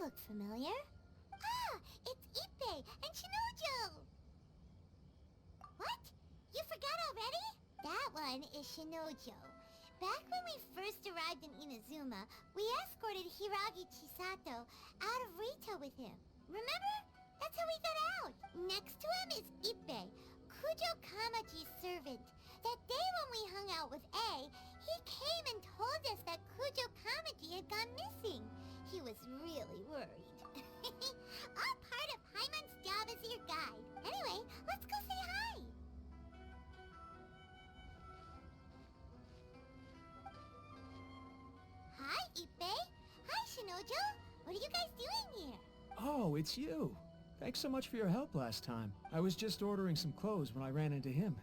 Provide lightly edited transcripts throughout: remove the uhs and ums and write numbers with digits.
look familiar. Ah, it's Ippei and Shinojo! What? You forgot already? That one is Shinojo. Back when we first arrived in Inazuma, we escorted Hiragi Chisato out of Rito with him. Remember? That's how we got out. Next to him is Ippei, Kujo Kamaji's servant. That day when we hung out with A, he came and told us that Kujo Kamaji had gone missing. He was really worried. All part of Paimon's job as your guide. Anyway, let's go say hi. Hi, Ippei. Hi, Shinojo. What are you guys doing here? Oh, it's you. Thanks so much for your help last time. I was just ordering some clothes when I ran into him.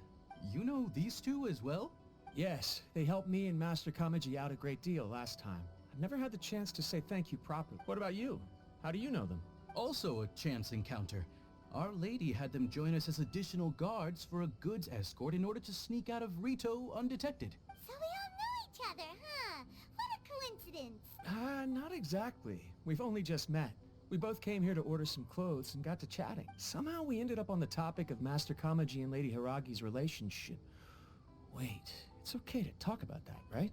You know these two as well? Yes, they helped me and Master Kamaji out a great deal last time. I've never had the chance to say thank you properly. What about you? How do you know them? Also a chance encounter. Our lady had them join us as additional guards for a goods escort in order to sneak out of Rito undetected. So we all know each other, huh? What a coincidence. Not exactly. We've only just met. We both came here to order some clothes and got to chatting. Somehow we ended up on the topic of Master Kamaji and Lady Hiragi's relationship. Wait, it's okay to talk about that, right?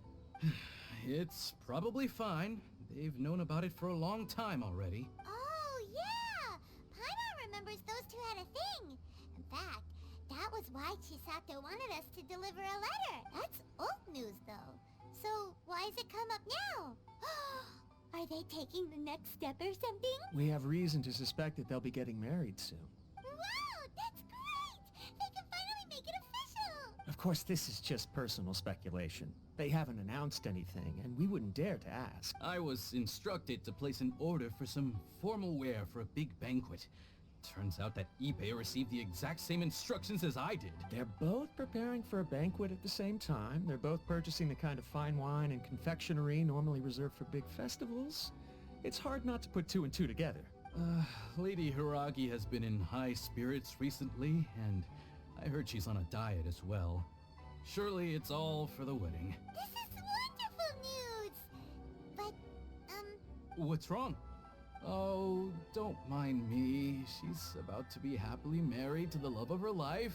It's probably fine. They've known about it for a long time already. Oh, yeah! Paimon remembers those two had a thing. In fact, that was why Chisato wanted us to deliver a letter. That's old news, though. So, why has it come up now? Are they taking the next step or something? We have reason to suspect that they'll be getting married soon. Wow, that's great! They can finally make it official! Of course, this is just personal speculation. They haven't announced anything, and we wouldn't dare to ask. I was instructed to place an order for some formal wear for a big banquet. Turns out that Ippei received the exact same instructions as I did. They're both preparing for a banquet at the same time. They're both purchasing the kind of fine wine and confectionery normally reserved for big festivals. It's hard not to put two and two together. Lady Hiragi has been in high spirits recently, and I heard she's on a diet as well. Surely it's all for the wedding. This is wonderful news! But, What's wrong? Oh, don't mind me. She's about to be happily married to the love of her life.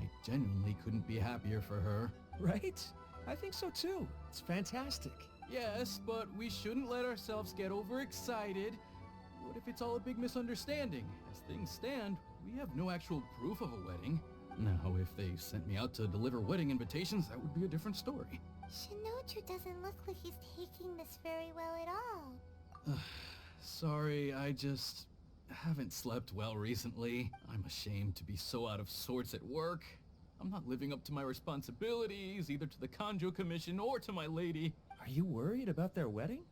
I genuinely couldn't be happier for her. Right? I think so too. It's fantastic. Yes, but we shouldn't let ourselves get overexcited. What if it's all a big misunderstanding? As things stand, we have no actual proof of a wedding. Now, if they sent me out to deliver wedding invitations, that would be a different story. Shinoju doesn't look like he's taking this very well at all. Sorry, I just haven't slept well recently. I'm ashamed to be so out of sorts at work. I'm not living up to my responsibilities, either to the Kanjo Commission or to my lady. Are you worried about their wedding?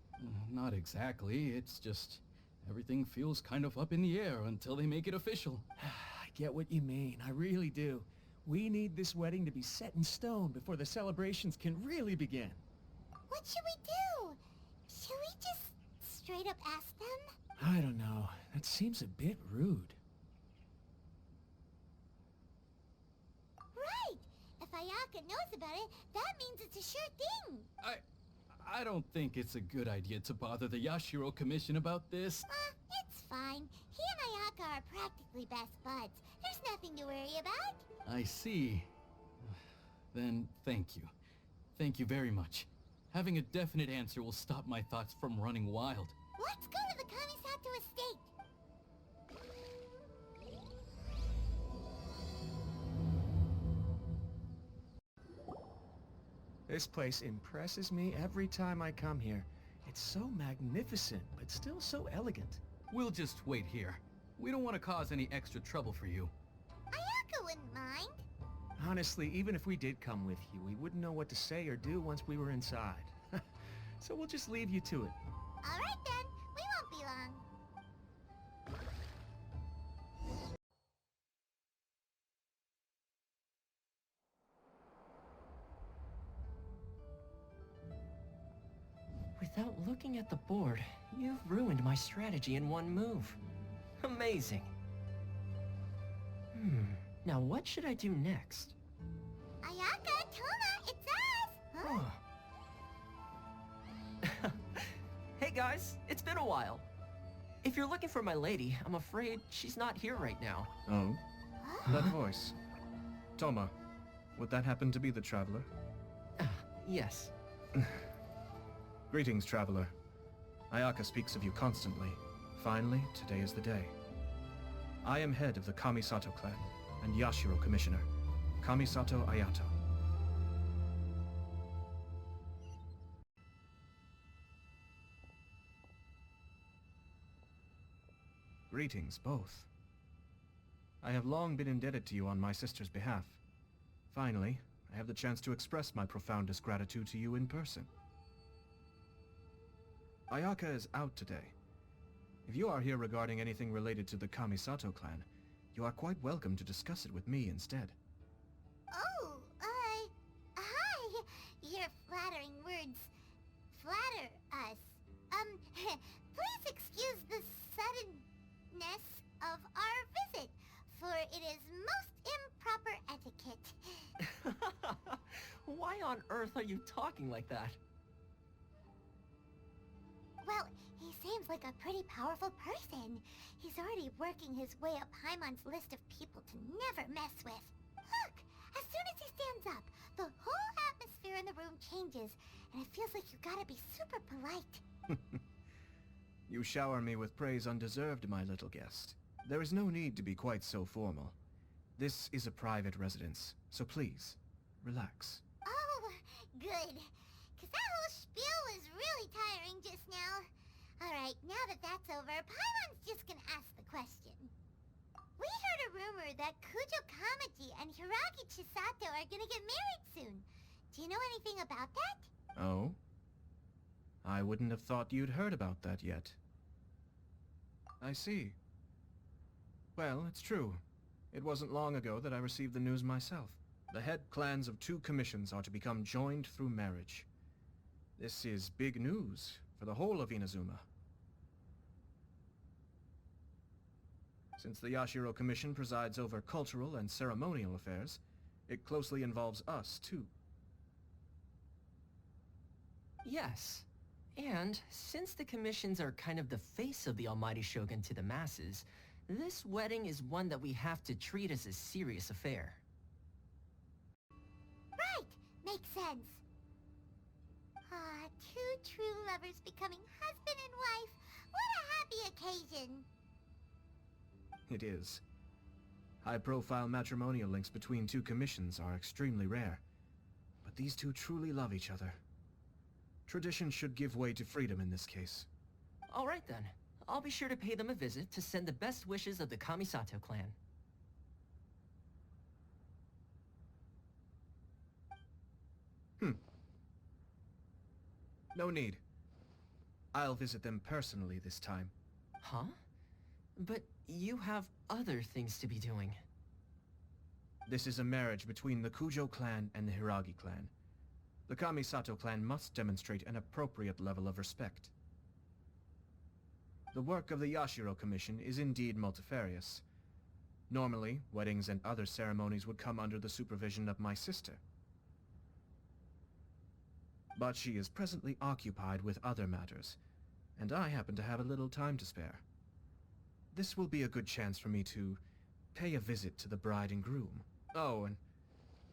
Not exactly. It's just everything feels kind of up in the air until they make it official. I get what you mean. I really do. We need this wedding to be set in stone before the celebrations can really begin. What should we do? Should we just straight up ask them? I don't know. That seems a bit rude. Right! If Ayaka knows about it, that means it's a sure thing. I don't think it's a good idea to bother the Yashiro Commission about this. It's fine. He and Ayaka are practically best buds. There's nothing to worry about. I see. Then thank you. Thank you very much. Having a definite answer will stop my thoughts from running wild. Let's go to the Kamisato estate. This place impresses me every time I come here. It's so magnificent, but still so elegant. We'll just wait here. We don't want to cause any extra trouble for you. Ayaka wouldn't mind. Honestly, even if we did come with you, we wouldn't know what to say or do once we were inside. So we'll just leave you to it. All right then. We won't be long. Without looking at the board, you've ruined my strategy in one move. Amazing. Now what should I do next? Ayaka, Toma, it's us! Huh? Hey guys, it's been a while. If you're looking for my lady, I'm afraid she's not here right now. Oh? That voice. Toma, would that happen to be the Traveler? Yes. Greetings, Traveler. Ayaka speaks of you constantly. Finally, today is the day. I am head of the Kamisato clan, and Yashiro Commissioner. Kamisato Ayato. Greetings, both. I have long been indebted to you on my sister's behalf. Finally, I have the chance to express my profoundest gratitude to you in person. Ayaka is out today. If you are here regarding anything related to the Kamisato clan, you are quite welcome to discuss it with me instead. Oh, hi. Your flattering words flatter us. Please excuse the suddenness of our visit, for it is most improper etiquette. Why on earth are you talking like that? Well, he seems like a pretty powerful person. He's already working his way up Paimon's list of people to never mess with. Look, as soon as he stands up, the whole atmosphere in the room changes, and it feels like you gotta be super polite. You shower me with praise undeserved, my little guest. There is no need to be quite so formal. This is a private residence, so please, relax. Oh, good. 'Cause that whole spiel was really tiring just now. Alright, now that that's over, Paimon's just gonna ask the question. We heard a rumor that Kujo Kamaji and Hiragi Chisato are gonna get married soon. Do you know anything about that? Oh? I wouldn't have thought you'd heard about that yet. I see. Well, it's true. It wasn't long ago that I received the news myself. The head clans of 2 commissions are to become joined through marriage. This is big news for the whole of Inazuma. Since the Yashiro Commission presides over cultural and ceremonial affairs, it closely involves us, too. Yes. And since the commissions are kind of the face of the Almighty Shogun to the masses, this wedding is one that we have to treat as a serious affair. Right, makes sense. Ah, 2 true lovers becoming husband and wife. What a happy occasion. It is. High-profile matrimonial links between 2 commissions are extremely rare. But these 2 truly love each other. Tradition should give way to freedom in this case. Alright then. I'll be sure to pay them a visit to send the best wishes of the Kamisato clan. No need. I'll visit them personally this time. Huh? But you have other things to be doing. This is a marriage between the Kujo clan and the Hiragi clan. The Kamisato clan must demonstrate an appropriate level of respect. The work of the Yashiro Commission is indeed multifarious. Normally, weddings and other ceremonies would come under the supervision of my sister. But she is presently occupied with other matters, and I happen to have a little time to spare. This will be a good chance for me to pay a visit to the bride and groom. Oh, and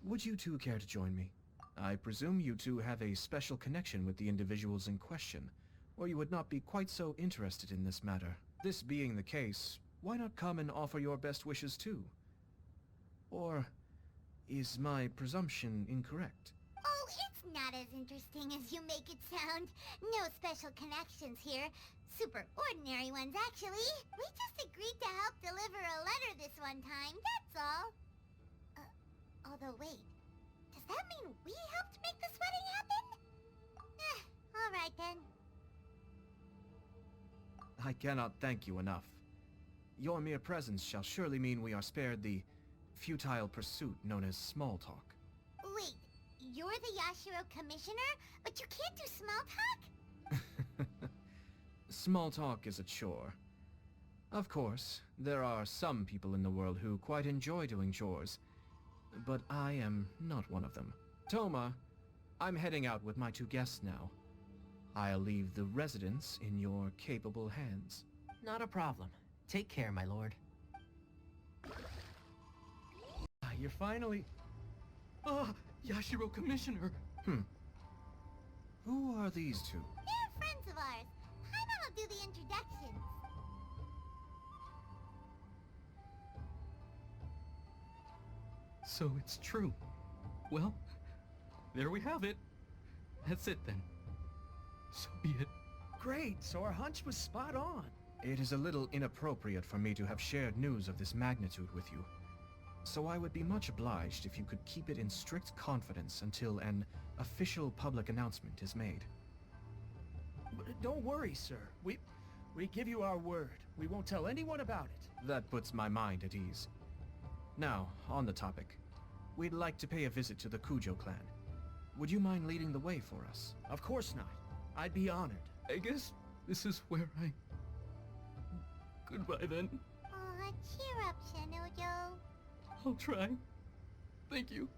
would you 2 care to join me? I presume you 2 have a special connection with the individuals in question, or you would not be quite so interested in this matter. This being the case, why not come and offer your best wishes too? Or is my presumption incorrect? Oh, it's not as interesting as you make it sound. No special connections here. Super ordinary ones, actually. We just agreed to help deliver a letter this one time, that's all. Although wait, does that mean we helped make this wedding happen? Alright then. I cannot thank you enough. Your mere presence shall surely mean we are spared the futile pursuit known as small talk. Wait, you're the Yashiro Commissioner, but you can't do small talk? Small talk is a chore. Of course, there are some people in the world who quite enjoy doing chores, but I am not one of them. Toma, I'm heading out with my 2 guests now. I'll leave the residence in your capable hands. Not a problem. Take care, my lord. You're finally... Ah, Yashiro Commissioner! Who are these two? They're friends of ours. Paimon will do the introductions. So it's true. Well, there we have it. That's it then. So be it. Great, so our hunch was spot on. It is a little inappropriate for me to have shared news of this magnitude with you. So I would be much obliged if you could keep it in strict confidence until an official public announcement is made. But don't worry, sir. We give you our word. We won't tell anyone about it. That puts my mind at ease. Now, on the topic. We'd like to pay a visit to the Kujo clan. Would you mind leading the way for us? Of course not. I'd be honored. I guess this is where I... Goodbye then. Aw, cheer up, Shinojo. I'll try. Thank you.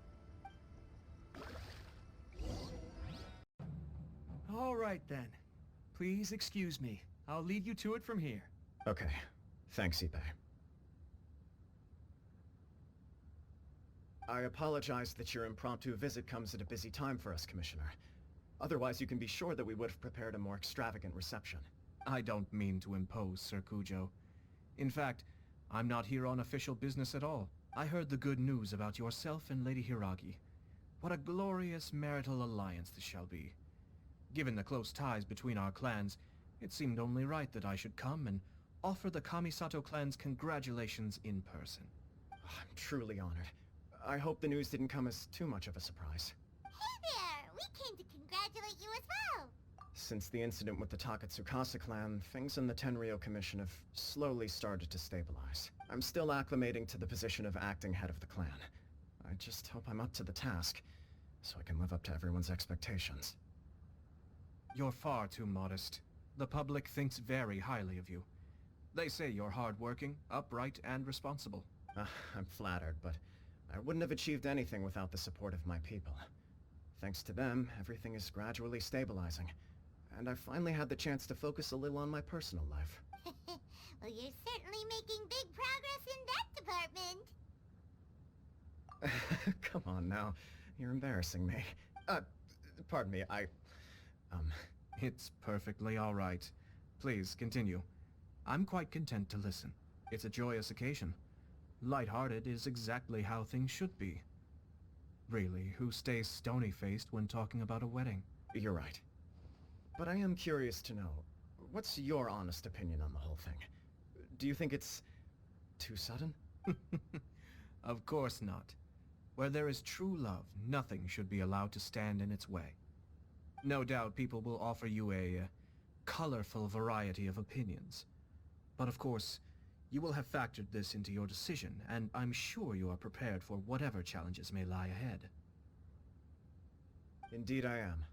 All right then. Please excuse me. I'll lead you to it from here. Okay. Thanks, Ippei. I apologize that your impromptu visit comes at a busy time for us, Commissioner. Otherwise, you can be sure that we would have prepared a more extravagant reception. I don't mean to impose, Sir Kujo. In fact, I'm not here on official business at all. I heard the good news about yourself and Lady Hiragi. What a glorious marital alliance this shall be. Given the close ties between our clans, it seemed only right that I should come and offer the Kamisato clan's congratulations in person. I'm truly honored. I hope the news didn't come as too much of a surprise. Hey there! We came to congratulate you as well! Since the incident with the Takatsukasa clan, things in the Tenryou Commission have slowly started to stabilize. I'm still acclimating to the position of acting head of the clan. I just hope I'm up to the task, so I can live up to everyone's expectations. You're far too modest. The public thinks very highly of you. They say you're hardworking, upright, and responsible. I'm flattered, but I wouldn't have achieved anything without the support of my people. Thanks to them, everything is gradually stabilizing, and I've finally had the chance to focus a little on my personal life. Well, you're certainly making big progress in that department. Come on now, you're embarrassing me. Pardon me, It's perfectly all right. Please, continue. I'm quite content to listen. It's a joyous occasion. Light-hearted is exactly how things should be. Really, who stays stony-faced when talking about a wedding? You're right. But I am curious to know, what's your honest opinion on the whole thing? Do you think it's too sudden? Of course not. Where there is true love, nothing should be allowed to stand in its way. No doubt people will offer you a colorful variety of opinions. But of course, you will have factored this into your decision, and I'm sure you are prepared for whatever challenges may lie ahead. Indeed I am.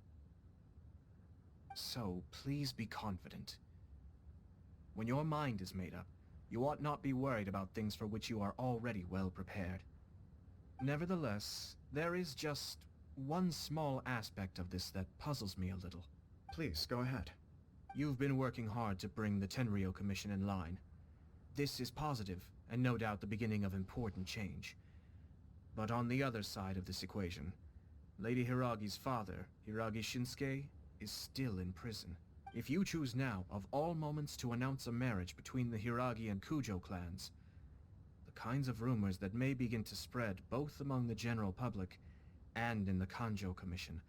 So, please be confident. When your mind is made up, you ought not be worried about things for which you are already well prepared. Nevertheless, there is just one small aspect of this that puzzles me a little. Please, go ahead. You've been working hard to bring the Tenryou Commission in line. This is positive, and no doubt the beginning of important change. But on the other side of this equation, Lady Hiragi's father, Hiragi Shinsuke, is still in prison. If you choose now, of all moments, to announce a marriage between the Hiragi and Kujo clans, the kinds of rumors that may begin to spread both among the general public and in the Kanjo Commission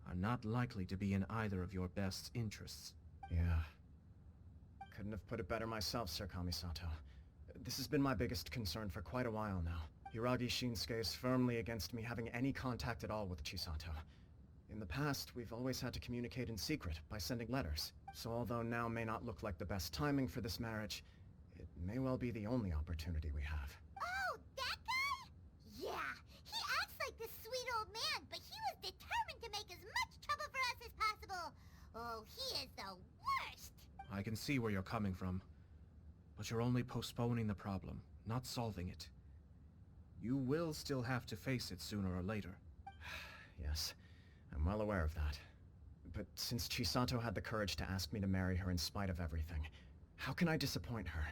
are not likely to be in either of your best interests. Yeah. Couldn't have put it better myself, Sir Kamisato. This has been my biggest concern for quite a while now. Hiragi Shinsuke is firmly against me having any contact at all with Chisato. In the past, we've always had to communicate in secret by sending letters. So although now may not look like the best timing for this marriage, it may well be the only opportunity we have. Oh, that guy? Yeah, he acts like this sweet old man, but he was determined to make as much trouble for us as possible. Oh, he is the worst. I can see where you're coming from, but you're only postponing the problem, not solving it. You will still have to face it sooner or later. Yes, I'm well aware of that. But since Chisato had the courage to ask me to marry her in spite of everything, How can I disappoint her?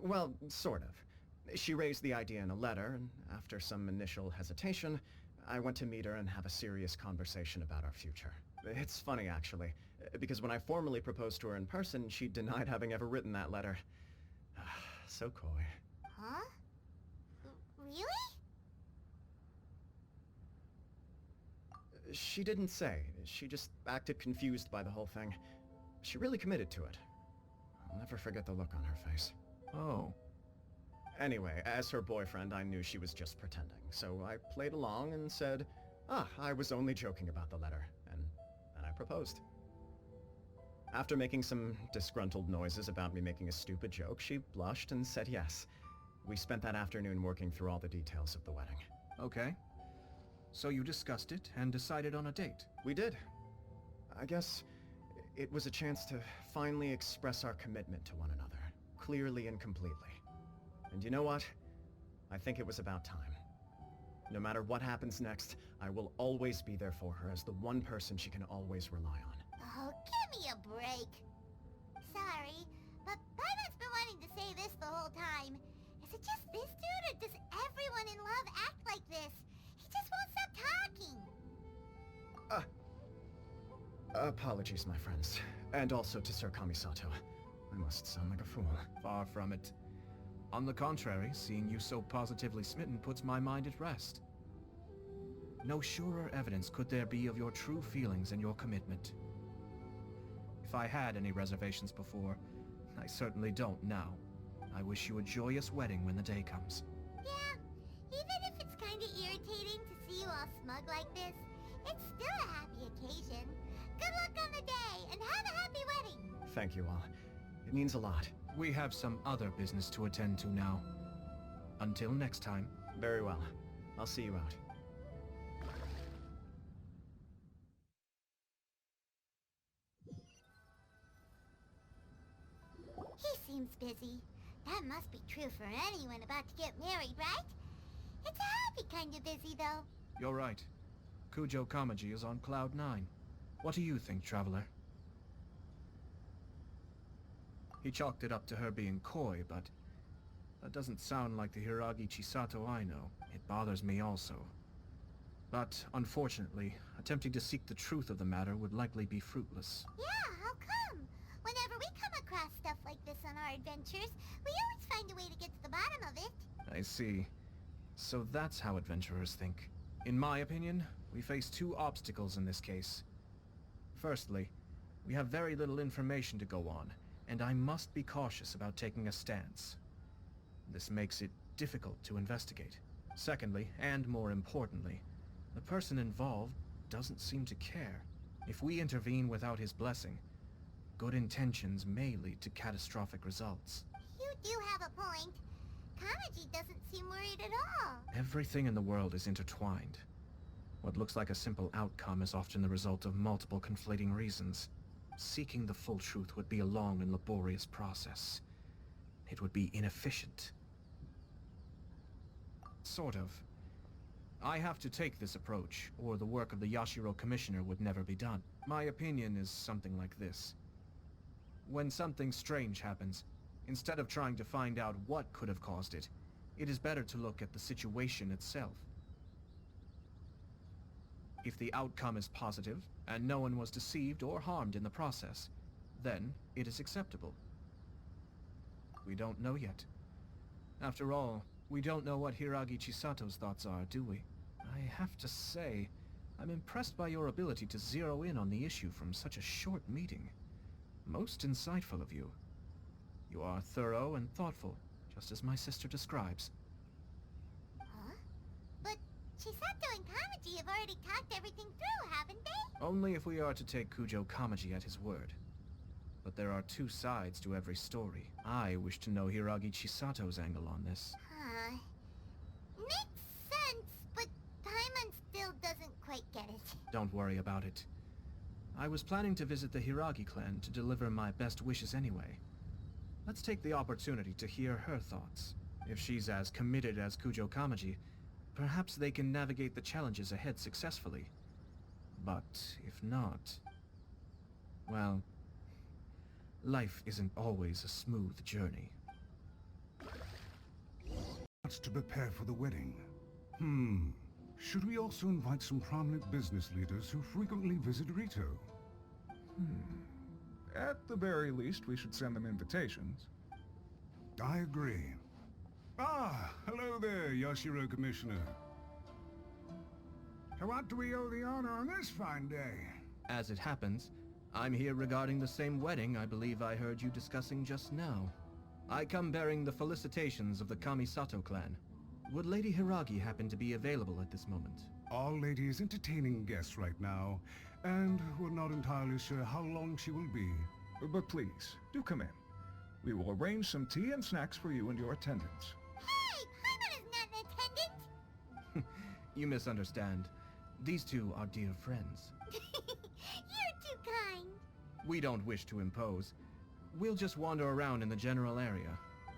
Well, sort of. She raised the idea in a letter, and after some initial hesitation, I went to meet her and have a serious conversation about our future. It's funny, actually, because when I formally proposed to her in person, she denied having ever written that letter. So coy. Huh? Really? She didn't say. She just acted confused by the whole thing. She really committed to it. I'll never forget the look on her face. Oh. Anyway, as her boyfriend, I knew she was just pretending, so I played along and said, I was only joking about the letter, and then I proposed. After making some disgruntled noises about me making a stupid joke, she blushed and said yes. We spent that afternoon working through all the details of the wedding. Okay. So you discussed it and decided on a date? We did. I guess it was a chance to finally express our commitment to one another, clearly and completely. And you know what? I think it was about time. No matter what happens next, I will always be there for her as the one person she can always rely on. Oh, give me a break. Sorry, but Paimon's been wanting to say this the whole time. Is it just this dude, or does everyone in love act like this? He just won't stop talking. Apologies, my friends. And also to Sir Kamisato. I must sound like a fool. Far from it. On the contrary, seeing you so positively smitten puts my mind at rest. No surer evidence could there be of your true feelings and your commitment. If I had any reservations before, I certainly don't now. I wish you a joyous wedding when the day comes. Yeah, even if it's kinda irritating to see you all smug like this, it's still a happy occasion. Good luck on the day, and have a happy wedding! Thank you all. It means a lot. We have some other business to attend to now. Until next time. Very well. I'll see you out. He seems busy. That must be true for anyone about to get married, right? It's a happy kind of busy, though. You're right. Kujo Kamaji is on Cloud 9. What do you think, Traveler? He chalked it up to her being coy, but that doesn't sound like the Hiragi Chisato I know. It bothers me also. But, unfortunately, attempting to seek the truth of the matter would likely be fruitless. Yeah, how come? Whenever we come across stuff like this on our adventures, we always find a way to get to the bottom of it. I see. So that's how adventurers think. In my opinion, we face two obstacles in this case. Firstly, we have very little information to go on, and I must be cautious about taking a stance. This makes it difficult to investigate. Secondly, and more importantly, the person involved doesn't seem to care. If we intervene without his blessing, good intentions may lead to catastrophic results. You do have a point. Kamaji doesn't seem worried at all. Everything in the world is intertwined. What looks like a simple outcome is often the result of multiple conflating reasons. Seeking the full truth would be a long and laborious process. It would be inefficient. Sort of. I have to take this approach, or the work of the Yashiro Commissioner would never be done. My opinion is something like this. When something strange happens, instead of trying to find out what could have caused it, it is better to look at the situation itself. If the outcome is positive, and no one was deceived or harmed in the process, then it is acceptable. We don't know yet. After all, we don't know what Hiragi Chisato's thoughts are, do we? I have to say, I'm impressed by your ability to zero in on the issue from such a short meeting. Most insightful of you. You are thorough and thoughtful, just as my sister describes. Huh? But Chisato and Kamaji have already talked everything through, haven't they? Only if we are to take Kujo Kamaji at his word. But there are two sides to every story. I wish to know Hiragi Chisato's angle on this. Huh. Makes sense, but Paimon still doesn't quite get it. Don't worry about it. I was planning to visit the Hiragi clan to deliver my best wishes anyway. Let's take the opportunity to hear her thoughts. If she's as committed as Kujo Kamaji, perhaps they can navigate the challenges ahead successfully. But if not... well, Life isn't always a smooth journey. What's to prepare for the wedding? Should we also invite some prominent business leaders who frequently visit Rito? At the very least, we should send them invitations. I agree. Ah, hello there, Yashiro Commissioner. To what do we owe the honor on this fine day? As it happens, I'm here regarding the same wedding I believe I heard you discussing just now. I come bearing the felicitations of the Kamisato clan. Would Lady Hiragi happen to be available at this moment? Our lady is entertaining guests right now, and we're not entirely sure how long she will be. But please, do come in. We will arrange some tea and snacks for you and your attendants. Hey! Paimon is not an attendant! You misunderstand. These two are dear friends. You're too kind. We don't wish to impose. We'll just wander around in the general area.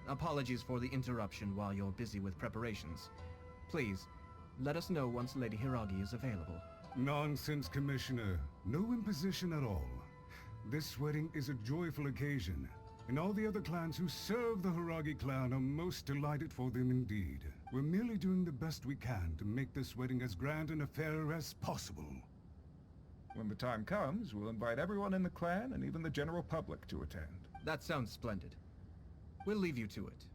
Apologies for the interruption while you're busy with preparations. Please, let us know once Lady Hiragi is available. Nonsense, Commissioner. No imposition at all. This wedding is a joyful occasion, and all the other clans who serve the Hiragi clan are most delighted for them indeed. We're merely doing the best we can to make this wedding as grand an affair as possible. When the time comes, we'll invite everyone in the clan and even the general public to attend. That sounds splendid. We'll leave you to it.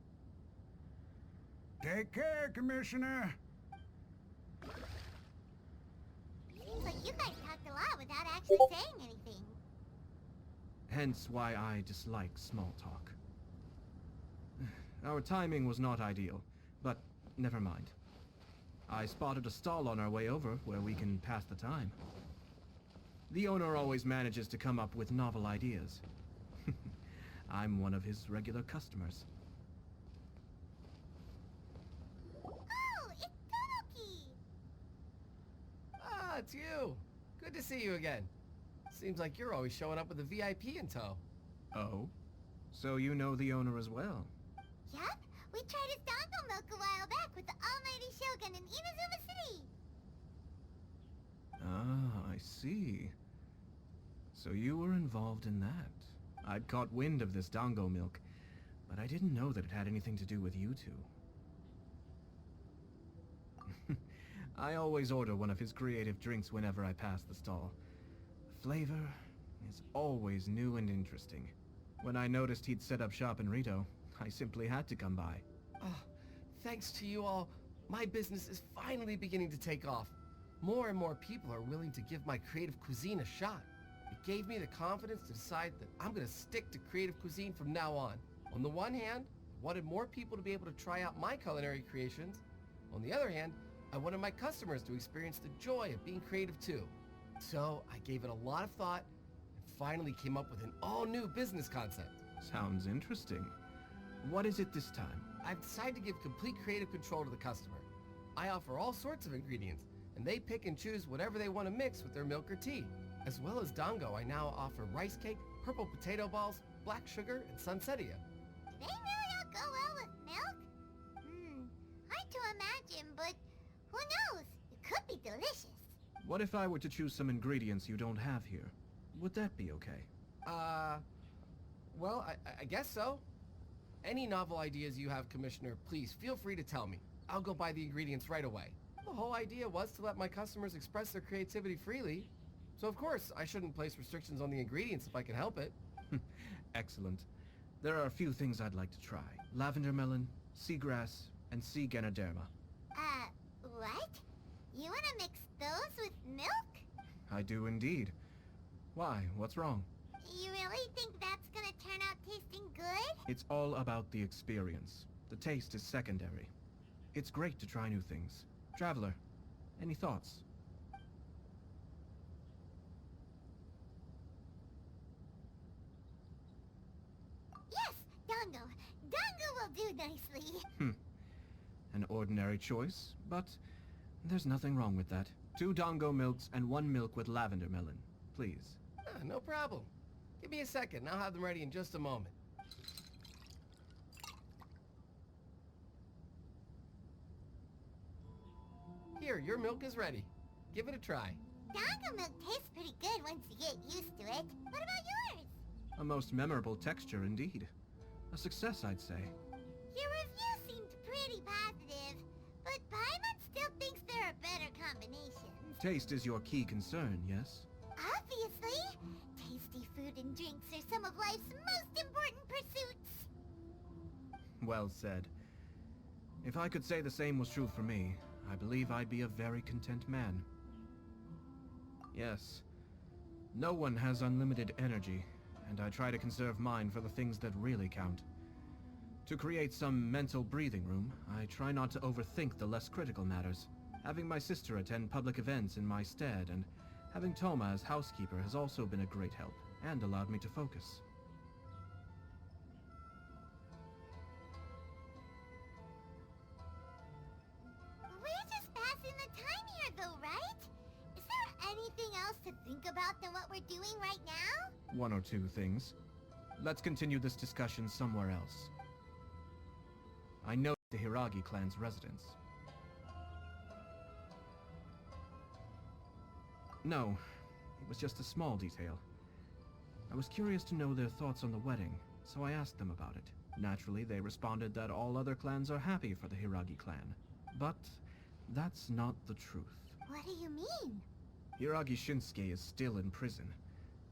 Take care, Commissioner. Seems like you guys talked a lot without actually saying anything. Hence why I dislike small talk. Our timing was not ideal, but never mind. I spotted a stall on our way over where we can pass the time. The owner always manages to come up with novel ideas. I'm one of his regular customers. Oh, it's Tomoki! Ah, it's you. Good to see you again. Seems like you're always showing up with a VIP in tow. Oh? So you know the owner as well? Yup, we tried his dango milk a while back with the almighty Shogun in Inazuma City. Ah, I see. So you were involved in that. I'd caught wind of this dango milk, but I didn't know that it had anything to do with you two. I always order one of his creative drinks whenever I pass the stall. The flavor is always new and interesting. When I noticed he'd set up shop in Rito, I simply had to come by. Ah, thanks to you all, my business is finally beginning to take off. More and more people are willing to give my creative cuisine a shot. It gave me the confidence to decide that I'm going to stick to creative cuisine from now on. On the one hand, I wanted more people to be able to try out my culinary creations. On the other hand, I wanted my customers to experience the joy of being creative too. So I gave it a lot of thought and finally came up with an all-new business concept. Sounds interesting. What is it this time? I've decided to give complete creative control to the customer. I offer all sorts of ingredients, and they pick and choose whatever they want to mix with their milk or tea. As well as dango, I now offer rice cake, purple potato balls, black sugar, and sunsettia. They really all go well with milk? Hard to imagine, but who knows? It could be delicious. What if I were to choose some ingredients you don't have here? Would that be okay? Well, I guess so. Any novel ideas you have, Commissioner, please feel free to tell me. I'll go buy the ingredients right away. The whole idea was to let my customers express their creativity freely. So of course, I shouldn't place restrictions on the ingredients if I can help it. Excellent. There are a few things I'd like to try. Lavender melon, seagrass, and sea ganoderma. What? You wanna mix those with milk? I do indeed. Why? What's wrong? You really think that's gonna turn out tasting good? It's all about the experience. The taste is secondary. It's great to try new things. Traveler, any thoughts? Yes, dango. Dango will do nicely. An ordinary choice, but there's nothing wrong with that. 2 dango milks and 1 milk with lavender melon, please. No problem. Give me a second, and I'll have them ready in just a moment. Here, your milk is ready. Give it a try. Dango milk tastes pretty good once you get used to it. What about yours? A most memorable texture indeed. A success, I'd say. Your review seemed pretty positive, but Paimon still thinks there are better combinations. Taste is your key concern, yes? Obviously! Tasty food and drinks are some of life's most important pursuits. Well said. If I could say the same was true for me, I believe I'd be a very content man. Yes. No one has unlimited energy, and I try to conserve mine for the things that really count. To create some mental breathing room, I try not to overthink the less critical matters. Having my sister attend public events in my stead, and having Toma as housekeeper has also been a great help, and allowed me to focus. We're just passing the time here though, right? Is there anything else to think about than what we're doing right now? One or two things. Let's continue this discussion somewhere else. I know the Hiragi clan's residence. No, it was just a small detail. I was curious to know their thoughts on the wedding, so I asked them about it. Naturally, they responded that all other clans are happy for the Hiragi clan. But that's not the truth. What do you mean? Hiragi Shinsuke is still in prison,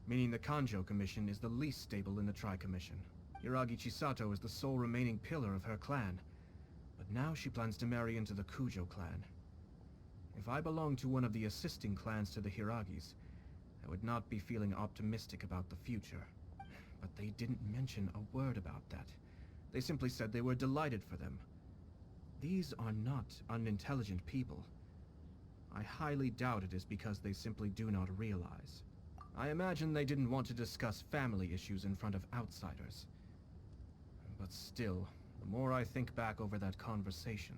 meaning the Kanjo Commission is the least stable in the Tri-Commission. Hiragi Chisato is the sole remaining pillar of her clan, but now she plans to marry into the Kujo clan. If I belonged to one of the assisting clans to the Hiragis, I would not be feeling optimistic about the future. But they didn't mention a word about that. They simply said they were delighted for them. These are not unintelligent people. I highly doubt it is because they simply do not realize. I imagine they didn't want to discuss family issues in front of outsiders. But still, the more I think back over that conversation,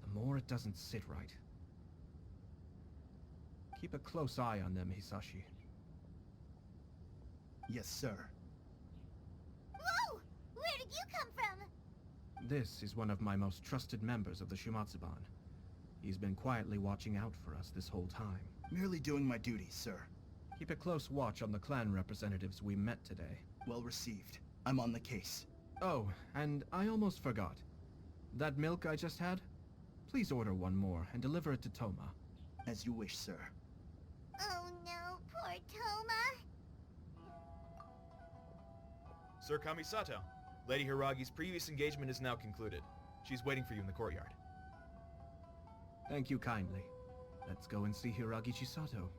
the more it doesn't sit right. Keep a close eye on them, Hisashi. Yes, sir. Whoa! Where did you come from? This is one of my most trusted members of the Shumatsuban. He's been quietly watching out for us this whole time. Merely doing my duties, sir. Keep a close watch on the clan representatives we met today. Well received. I'm on the case. Oh, and I almost forgot. That milk I just had? Please order one more and deliver it to Toma. As you wish, sir. Oh no, poor Toma. Sir Kamisato, Lady Hiragi's previous engagement is now concluded. She's waiting for you in the courtyard. Thank you kindly. Let's go and see Hiragi Chisato.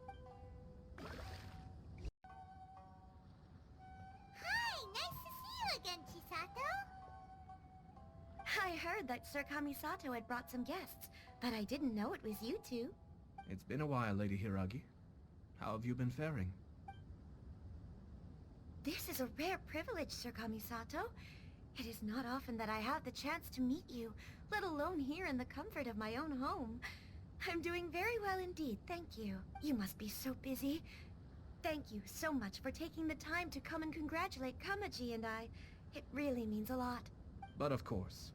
Hi, nice to see you again, Chisato. I heard that Sir Kamisato had brought some guests, but I didn't know it was you two. It's been a while, Lady Hiragi. How have you been faring? This is a rare privilege, Sir Kamisato. It is not often that I have the chance to meet you, let alone here in the comfort of my own home. I'm doing very well indeed, thank you. You must be so busy. Thank you so much for taking the time to come and congratulate Kamaji and I. It really means a lot. But of course.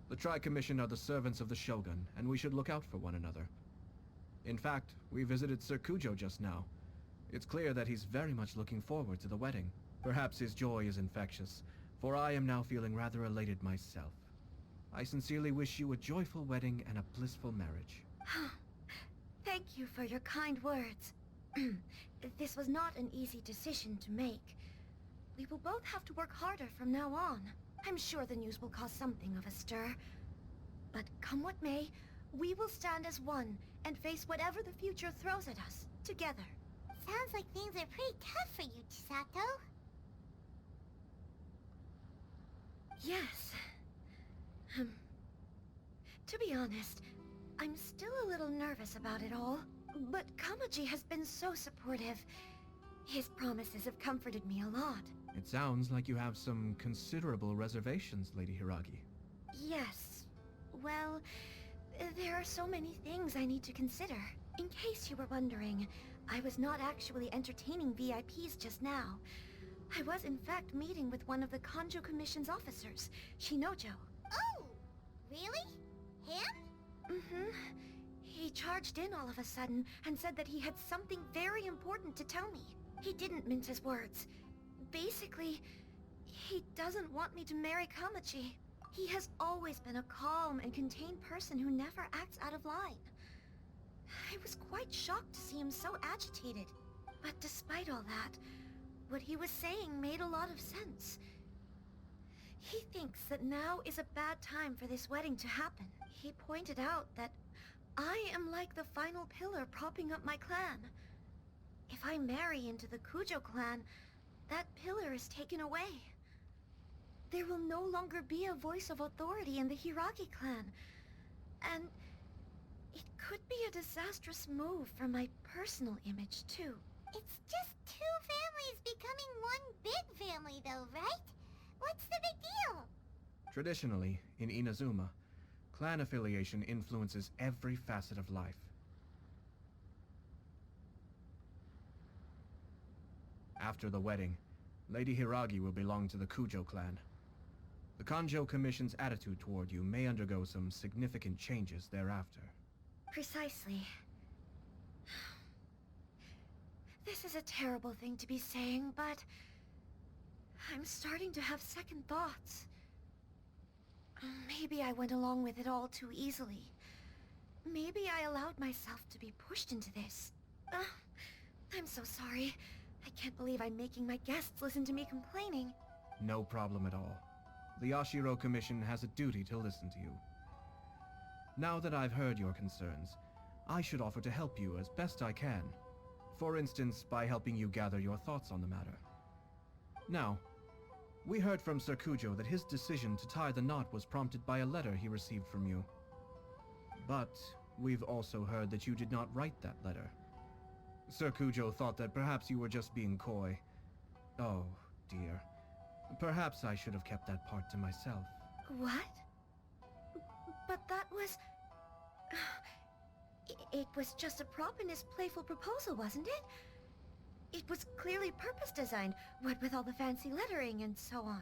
The Tri-Commission are the servants of the Shogun, and we should look out for one another. In fact, we visited Sir Kujo just now. It's clear that he's very much looking forward to the wedding. Perhaps his joy is infectious, for I am now feeling rather elated myself. I sincerely wish you a joyful wedding and a blissful marriage. Thank you for your kind words. This was not an easy decision to make. We will both have to work harder from now on. I'm sure the news will cause something of a stir. But come what may, we will stand as one and face whatever the future throws at us, together. Sounds like things are pretty tough for you, Chisato. Yes. To be honest, I'm still a little nervous about it all. But Kamaji has been so supportive. His promises have comforted me a lot. It sounds like you have some considerable reservations, Lady Hiragi. Yes. Well, there are so many things I need to consider. In case you were wondering, I was not actually entertaining VIPs just now. I was in fact meeting with one of the Kanjo Commission's officers, Shinojo. Oh! Really? Him? Mm-hmm. He charged in all of a sudden and said that he had something very important to tell me. He didn't mince his words. Basically, he doesn't want me to marry Kamaji. He has always been a calm and contained person who never acts out of line. I was quite shocked to see him so agitated. But despite all that, what he was saying made a lot of sense. He thinks that now is a bad time for this wedding to happen. He pointed out that I am like the final pillar propping up my clan. If I marry into the Kujo clan, that pillar is taken away. There will no longer be a voice of authority in the Hiragi clan. And it could be a disastrous move for my personal image, too. It's just two families becoming one big family, though, right? What's the big deal? Traditionally, in Inazuma, clan affiliation influences every facet of life. After the wedding, Lady Hiragi will belong to the Kujo clan. The Kanjo Commission's attitude toward you may undergo some significant changes thereafter. Precisely. This is a terrible thing to be saying, but I'm starting to have second thoughts. Maybe I went along with it all too easily. Maybe I allowed myself to be pushed into this. I'm so sorry. I can't believe I'm making my guests listen to me complaining. No problem at all. The Yashiro Commission has a duty to listen to you. Now that I've heard your concerns, I should offer to help you as best I can. For instance, by helping you gather your thoughts on the matter. Now, we heard from Sir Kujo that his decision to tie the knot was prompted by a letter he received from you. But we've also heard that you did not write that letter. Sir Kujo thought that perhaps you were just being coy. Oh, dear. Perhaps I should have kept that part to myself. What? But that was... It was just a prop in his playful proposal, wasn't it? It was clearly purpose designed, what with all the fancy lettering and so on.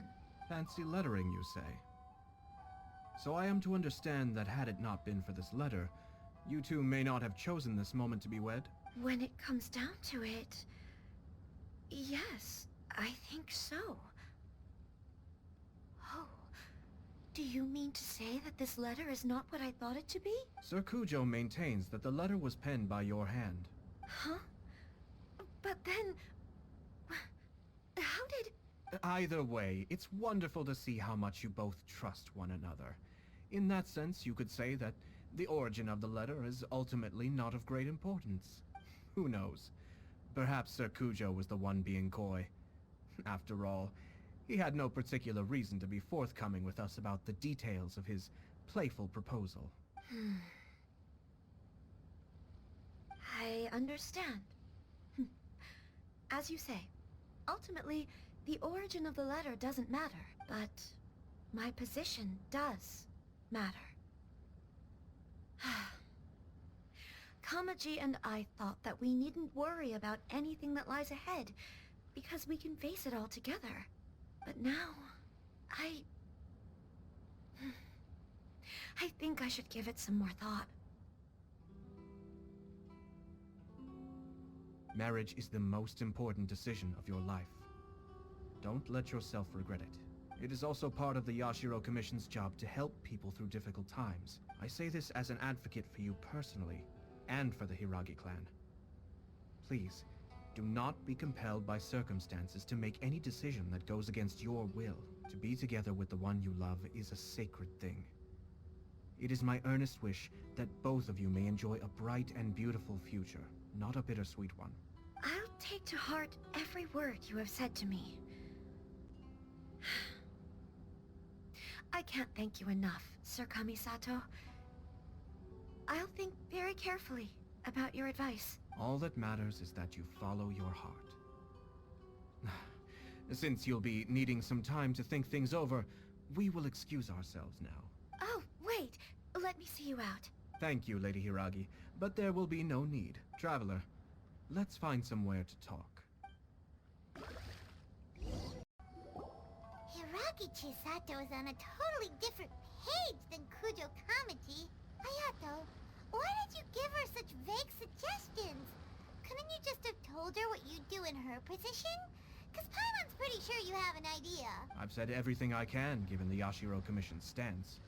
Fancy lettering, you say? So I am to understand that had it not been for this letter, you two may not have chosen this moment to be wed? When it comes down to it... yes, I think so. Oh, do you mean to say that this letter is not what I thought it to be? Sir Kujo maintains that the letter was penned by your hand. Huh? But then... how did... Either way, it's wonderful to see how much you both trust one another. In that sense, you could say that the origin of the letter is ultimately not of great importance. Who knows? Perhaps Sir Kujo was the one being coy. After all, he had no particular reason to be forthcoming with us about the details of his playful proposal. I understand. As you say, ultimately, the origin of the letter doesn't matter, but my position does matter. Kamaji and I thought that we needn't worry about anything that lies ahead, because we can face it all together. But now, I think I should give it some more thought. Marriage is the most important decision of your life. Don't let yourself regret it. It is also part of the Yashiro Commission's job to help people through difficult times. I say this as an advocate for you personally, and for the Hiragi clan. Please, do not be compelled by circumstances to make any decision that goes against your will. To be together with the one you love is a sacred thing. It is my earnest wish that both of you may enjoy a bright and beautiful future, not a bittersweet one. I'll take to heart every word you have said to me. I can't thank you enough, Sir Kamisato. I'll think very carefully about your advice. All that matters is that you follow your heart. Since you'll be needing some time to think things over, we will excuse ourselves now. Oh, wait! Let me see you out. Thank you, Lady Hiragi, but there will be no need. Traveler, let's find somewhere to talk. Hiragi Chisato is on a totally different page than Kujo Kamaji. Ayato, why did you give her such vague suggestions? Couldn't you just have told her what you'd do in her position? Because Paimon's pretty sure you have an idea. I've said everything I can, given the Yashiro Commission's stance.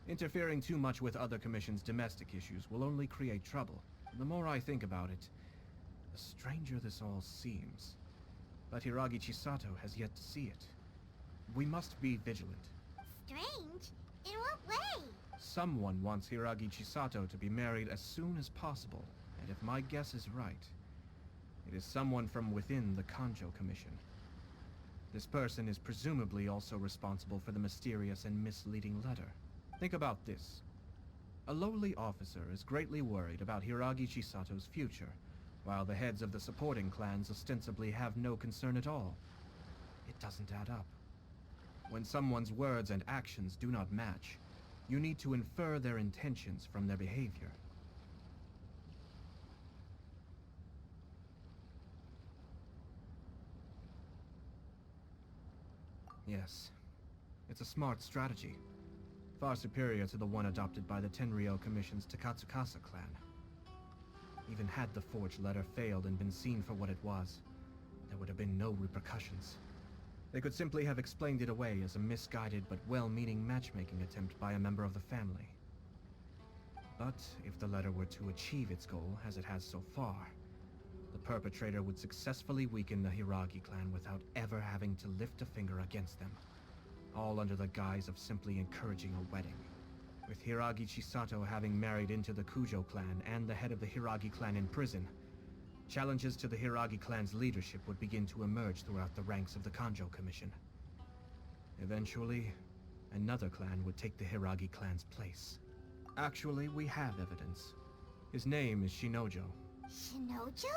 Interfering too much with other commission's domestic issues will only create trouble. The more I think about it, the stranger this all seems. But Hiragi Chisato has yet to see it. We must be vigilant. Strange? In what way? Someone wants Hiragi Chisato to be married as soon as possible, and if my guess is right, it is someone from within the Kanjo Commission. This person is presumably also responsible for the mysterious and misleading letter. Think about this. A lowly officer is greatly worried about Hiragi Chisato's future, while the heads of the supporting clans ostensibly have no concern at all. It doesn't add up. When someone's words and actions do not match, you need to infer their intentions from their behavior. Yes, it's a smart strategy. Far superior to the one adopted by the Tenryou Commission's Takatsukasa clan. Even had the forged letter failed and been seen for what it was, there would have been no repercussions. They could simply have explained it away as a misguided but well-meaning matchmaking attempt by a member of the family. But if the letter were to achieve its goal, as it has so far, the perpetrator would successfully weaken the Hiragi clan without ever having to lift a finger against them, all under the guise of simply encouraging a wedding. With Hiragi Chisato having married into the Kujo clan and the head of the Hiragi clan in prison, challenges to the Hiragi clan's leadership would begin to emerge throughout the ranks of the Kanjo Commission. Eventually, another clan would take the Hiragi clan's place. Actually, we have evidence. His name is Shinojo. Shinojo?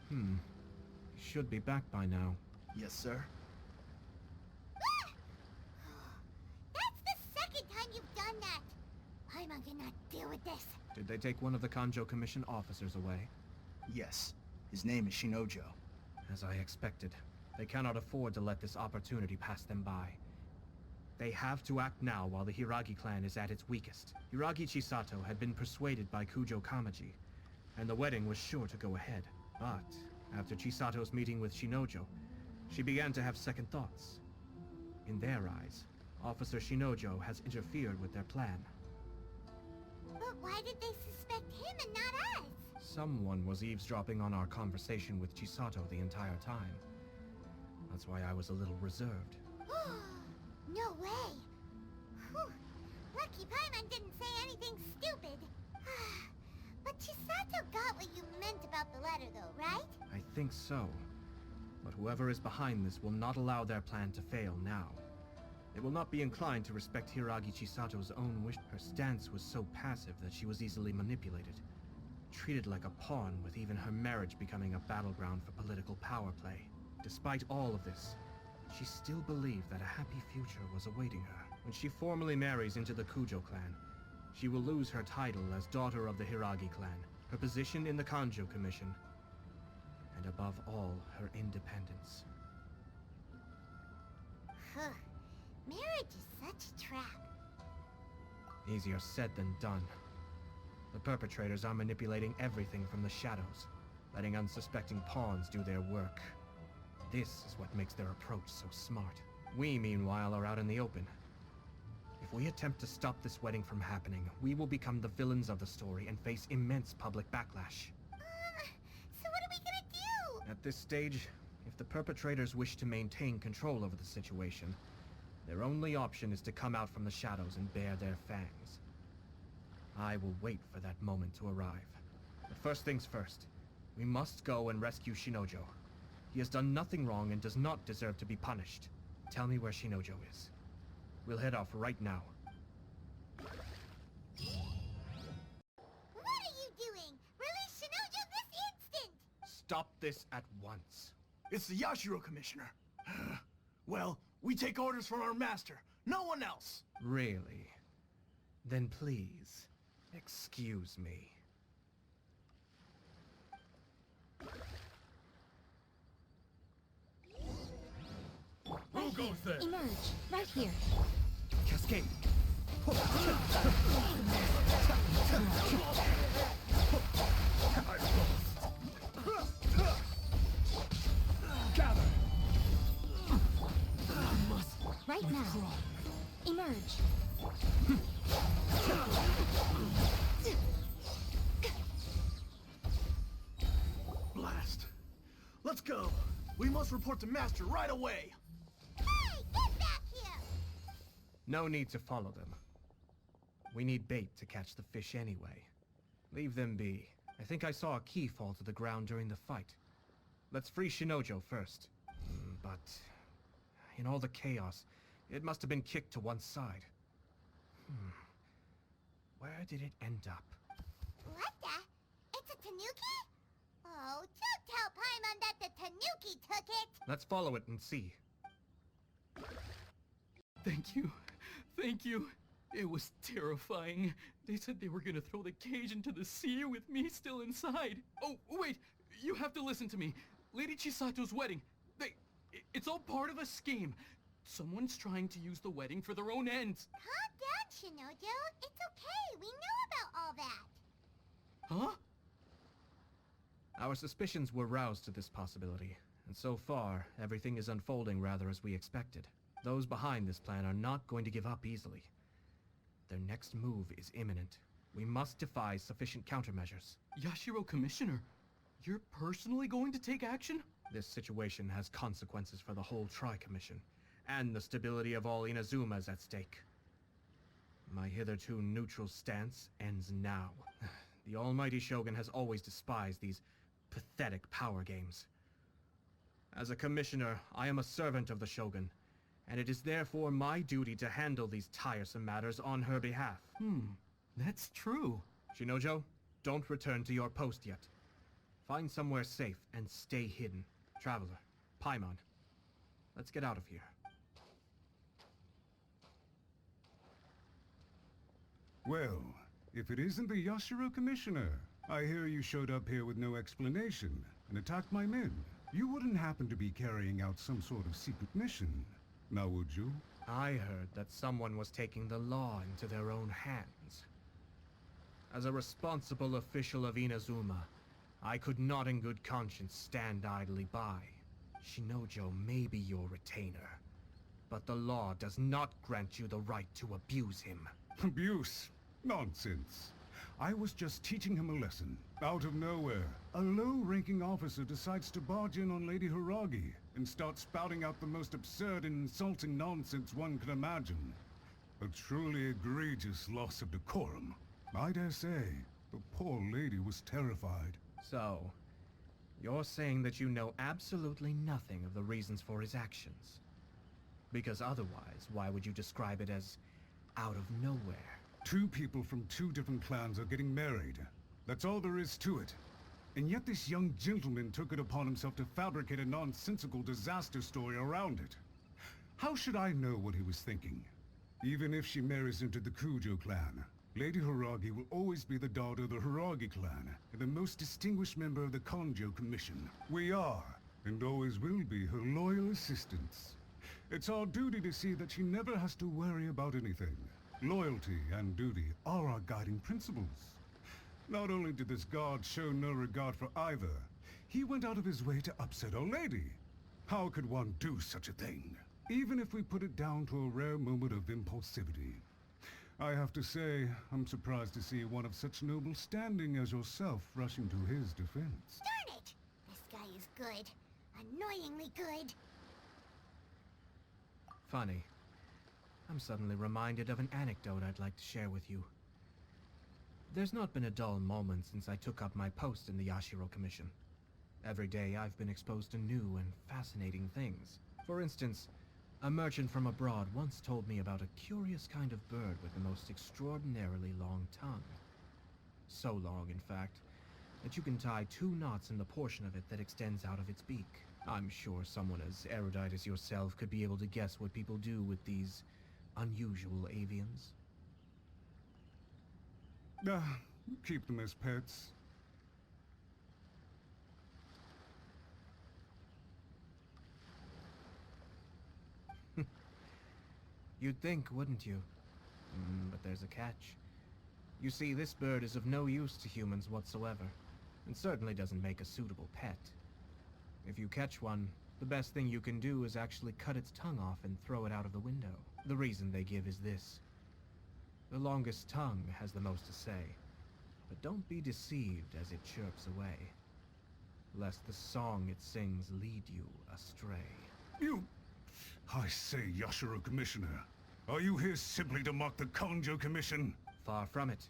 He should be back by now. Yes, sir. That's the second time you've done that! Paimon cannot deal with this. Did they take one of the Kanjo Commission officers away? Yes. His name is Shinojo. As I expected. They cannot afford to let this opportunity pass them by. They have to act now while the Hiragi clan is at its weakest. Hiragi Chisato had been persuaded by Kujo Kamaji, and the wedding was sure to go ahead. But after Chisato's meeting with Shinojo, she began to have second thoughts. In their eyes, Officer Shinojo has interfered with their plan. But why did they suspect him and not us? Someone was eavesdropping on our conversation with Chisato the entire time. That's why I was a little reserved. No way! Whew. Lucky Paimon didn't say anything stupid. But Chisato got what you meant about the letter though, right? I think so. But whoever is behind this will not allow their plan to fail now. They will not be inclined to respect Hiragi Chisato's own wish. Her stance was so passive that she was easily manipulated. Treated like a pawn, with even her marriage becoming a battleground for political power play. Despite all of this, she still believed that a happy future was awaiting her. When she formally marries into the Kujo clan, she will lose her title as daughter of the Hiragi clan, her position in the Kanjo Commission, and above all, her independence. Marriage is such a trap. Easier said than done. The perpetrators are manipulating everything from the shadows, letting unsuspecting pawns do their work. This is what makes their approach so smart. We, meanwhile, are out in the open. If we attempt to stop this wedding from happening, we will become the villains of the story and face immense public backlash. So what are we gonna do? At this stage, if the perpetrators wish to maintain control over the situation, their only option is to come out from the shadows and bare their fangs. I will wait for that moment to arrive. But first things first, we must go and rescue Shinojo. He has done nothing wrong and does not deserve to be punished. Tell me where Shinojo is. We'll head off right now. What are you doing? Release Shinojo this instant! Stop this at once. It's the Yashiro Commissioner. Well, we take orders from our master. No one else. Really? Then please, excuse me. Right here. there? Emerge. Right here. Cascade! Gather! Right now. Emerge. Blast. Let's go. We must report to Master right away. Hey, get back here! No need to follow them. We need bait to catch the fish anyway. Leave them be. I think I saw a key fall to the ground during the fight. Let's free Shinojo first. But in all the chaos, it must have been kicked to one side. Where did it end up? What the? It's a tanuki? Oh, don't tell Paimon that the tanuki took it! Let's follow it and see. Thank you. Thank you. It was terrifying. They said they were gonna throw the cage into the sea with me still inside. Oh, wait! You have to listen to me. Lady Chisato's wedding. It's all part of a scheme. Someone's trying to use the wedding for their own ends. Calm down, Shinojo. It's okay. We know about all that. Huh? Our suspicions were roused to this possibility, and so far, everything is unfolding rather as we expected. Those behind this plan are not going to give up easily. Their next move is imminent. We must devise sufficient countermeasures. Yashiro Commissioner, you're personally going to take action? This situation has consequences for the whole Tri-Commission, and the stability of all Inazuma's at stake. My hitherto neutral stance ends now. The almighty Shogun has always despised these pathetic power games. As a commissioner, I am a servant of the Shogun, and it is therefore my duty to handle these tiresome matters on her behalf. That's true. Shinojo, don't return to your post yet. Find somewhere safe and stay hidden. Traveler, Paimon, let's get out of here. Well, if it isn't the Yashiro Commissioner, I hear you showed up here with no explanation and attacked my men. You wouldn't happen to be carrying out some sort of secret mission, now would you? I heard that someone was taking the law into their own hands. As a responsible official of Inazuma, I could not in good conscience stand idly by. Shinojo may be your retainer, but the law does not grant you the right to abuse him. Abuse? Nonsense. I was just teaching him a lesson. Out of nowhere, a low-ranking officer decides to barge in on Lady Hiragi and start spouting out the most absurd and insulting nonsense one can imagine. A truly egregious loss of decorum. I dare say, the poor lady was terrified. So, you're saying that you know absolutely nothing of the reasons for his actions? Because otherwise, why would you describe it as out of nowhere? Two people from two different clans are getting married. That's all there is to it. And yet this young gentleman took it upon himself to fabricate a nonsensical disaster story around it. How should I know what he was thinking? Even if she marries into the Kujo clan, Lady Hiragi will always be the daughter of the Hiragi clan, and the most distinguished member of the Konjo Commission. We are, and always will be, her loyal assistants. It's our duty to see that she never has to worry about anything. Loyalty and duty are our guiding principles. Not only did this guard show no regard for either, he went out of his way to upset our lady. How could one do such a thing? Even if we put it down to a rare moment of impulsivity. I have to say, I'm surprised to see one of such noble standing as yourself rushing to his defense. Darn it! This guy is good. Annoyingly good. Funny. I'm suddenly reminded of an anecdote I'd like to share with you. There's not been a dull moment since I took up my post in the Yashiro Commission. Every day I've been exposed to new and fascinating things. For instance, a merchant from abroad once told me about a curious kind of bird with the most extraordinarily long tongue. So long, in fact, that you can tie 2 knots in the portion of it that extends out of its beak. I'm sure someone as erudite as yourself could be able to guess what people do with these unusual avians. Keep them as pets. You'd think, wouldn't you? But there's a catch. You see, this bird is of no use to humans whatsoever, and certainly doesn't make a suitable pet. If you catch one, The best thing you can do is actually cut its tongue off and throw it out of the window. The reason they give is this. The longest tongue has the most to say, but don't be deceived as it chirps away, lest the song it sings lead you astray. You... I say, Yashiro Commissioner, are you here simply to mock the Kanjo Commission? Far from it.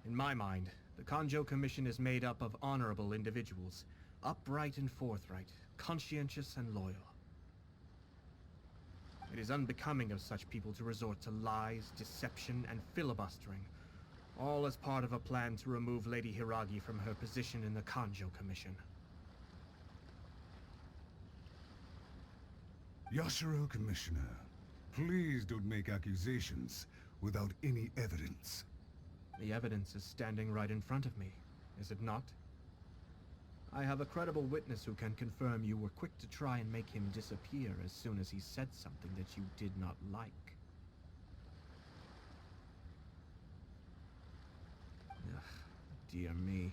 In my mind, the Kanjo Commission is made up of honorable individuals, upright and forthright, conscientious and loyal. It is unbecoming of such people to resort to lies, deception, and filibustering, all as part of a plan to remove Lady Hiragi from her position in the Kanjo Commission. Yashiro Commissioner, please don't make accusations without any evidence. The evidence is standing right in front of me, is it not? I have a credible witness who can confirm you were quick to try and make him disappear as soon as he said something that you did not like. Ugh, dear me.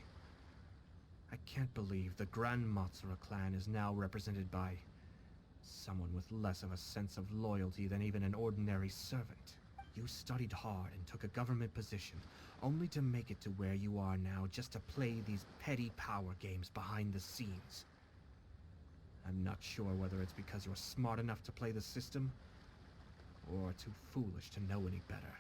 I can't believe the Grand Matsura clan is now represented by someone with less of a sense of loyalty than even an ordinary servant. You studied hard and took a government position, only to make it to where you are now just to play these petty power games behind the scenes. I'm not sure whether it's because you're smart enough to play the system, or too foolish to know any better.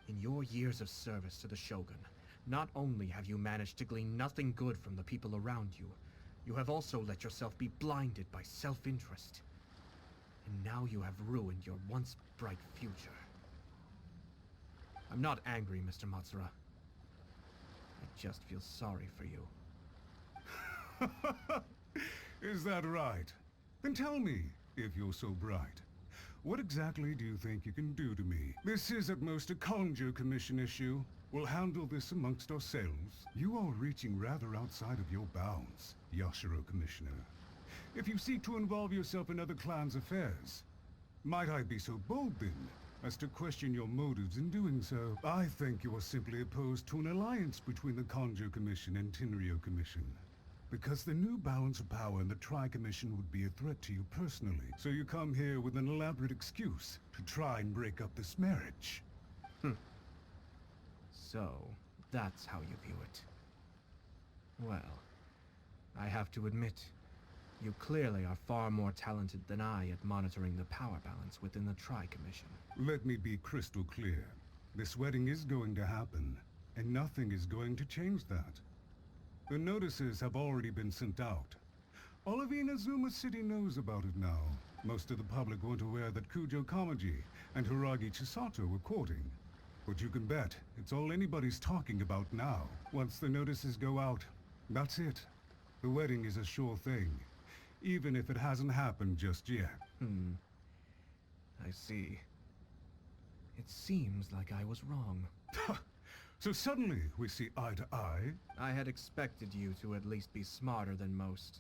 In your years of service to the Shogun, not only have you managed to glean nothing good from the people around you, you have also let yourself be blinded by self-interest. And now you have ruined your once bright future. I'm not angry, Mr. Matsura. I just feel sorry for you. Is that right? Then tell me, if you're so bright, what exactly do you think you can do to me? This is at most a Kanjo Commission issue. We'll handle this amongst ourselves. You are reaching rather outside of your bounds, Yashiro Commissioner. If you seek to involve yourself in other clans' affairs, might I be so bold then, as to question your motives in doing so? I think you are simply opposed to an alliance between the Kanjo Commission and Tenryo Commission. Because the new balance of power in the Tri-Commission would be a threat to you personally. So you come here with an elaborate excuse to try and break up this marriage. So, that's how you view it. Well, I have to admit, you clearly are far more talented than I at monitoring the power balance within the Tri-Commission. Let me be crystal clear. This wedding is going to happen, and nothing is going to change that. The notices have already been sent out. All of Inazuma City knows about it now. Most of the public weren't aware that Kujo Kamaji and Hiragi Chisato were courting. But you can bet, it's all anybody's talking about now. Once the notices go out, that's it. The wedding is a sure thing, even if it hasn't happened just yet. I see. It seems like I was wrong. So suddenly, we see eye to eye? I had expected you to at least be smarter than most.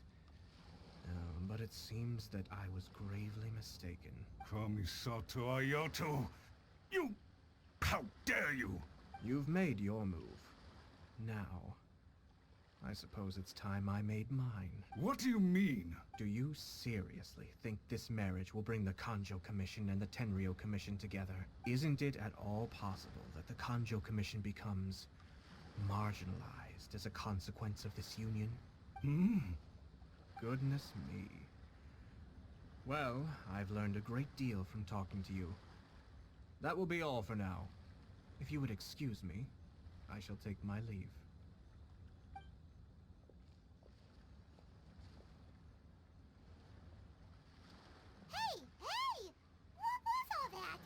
But it seems that I was gravely mistaken. Kamisato Ayato! You... How dare you! You've made your move. Now, I suppose it's time I made mine. What do you mean? Do you seriously think this marriage will bring the Kanjo Commission and the Tenryo Commission together? Isn't it at all possible that the Kanjo Commission becomes marginalized as a consequence of this union? Goodness me. Well, I've learned a great deal from talking to you. That will be all for now. If you would excuse me, I shall take my leave. Hey! What was all that?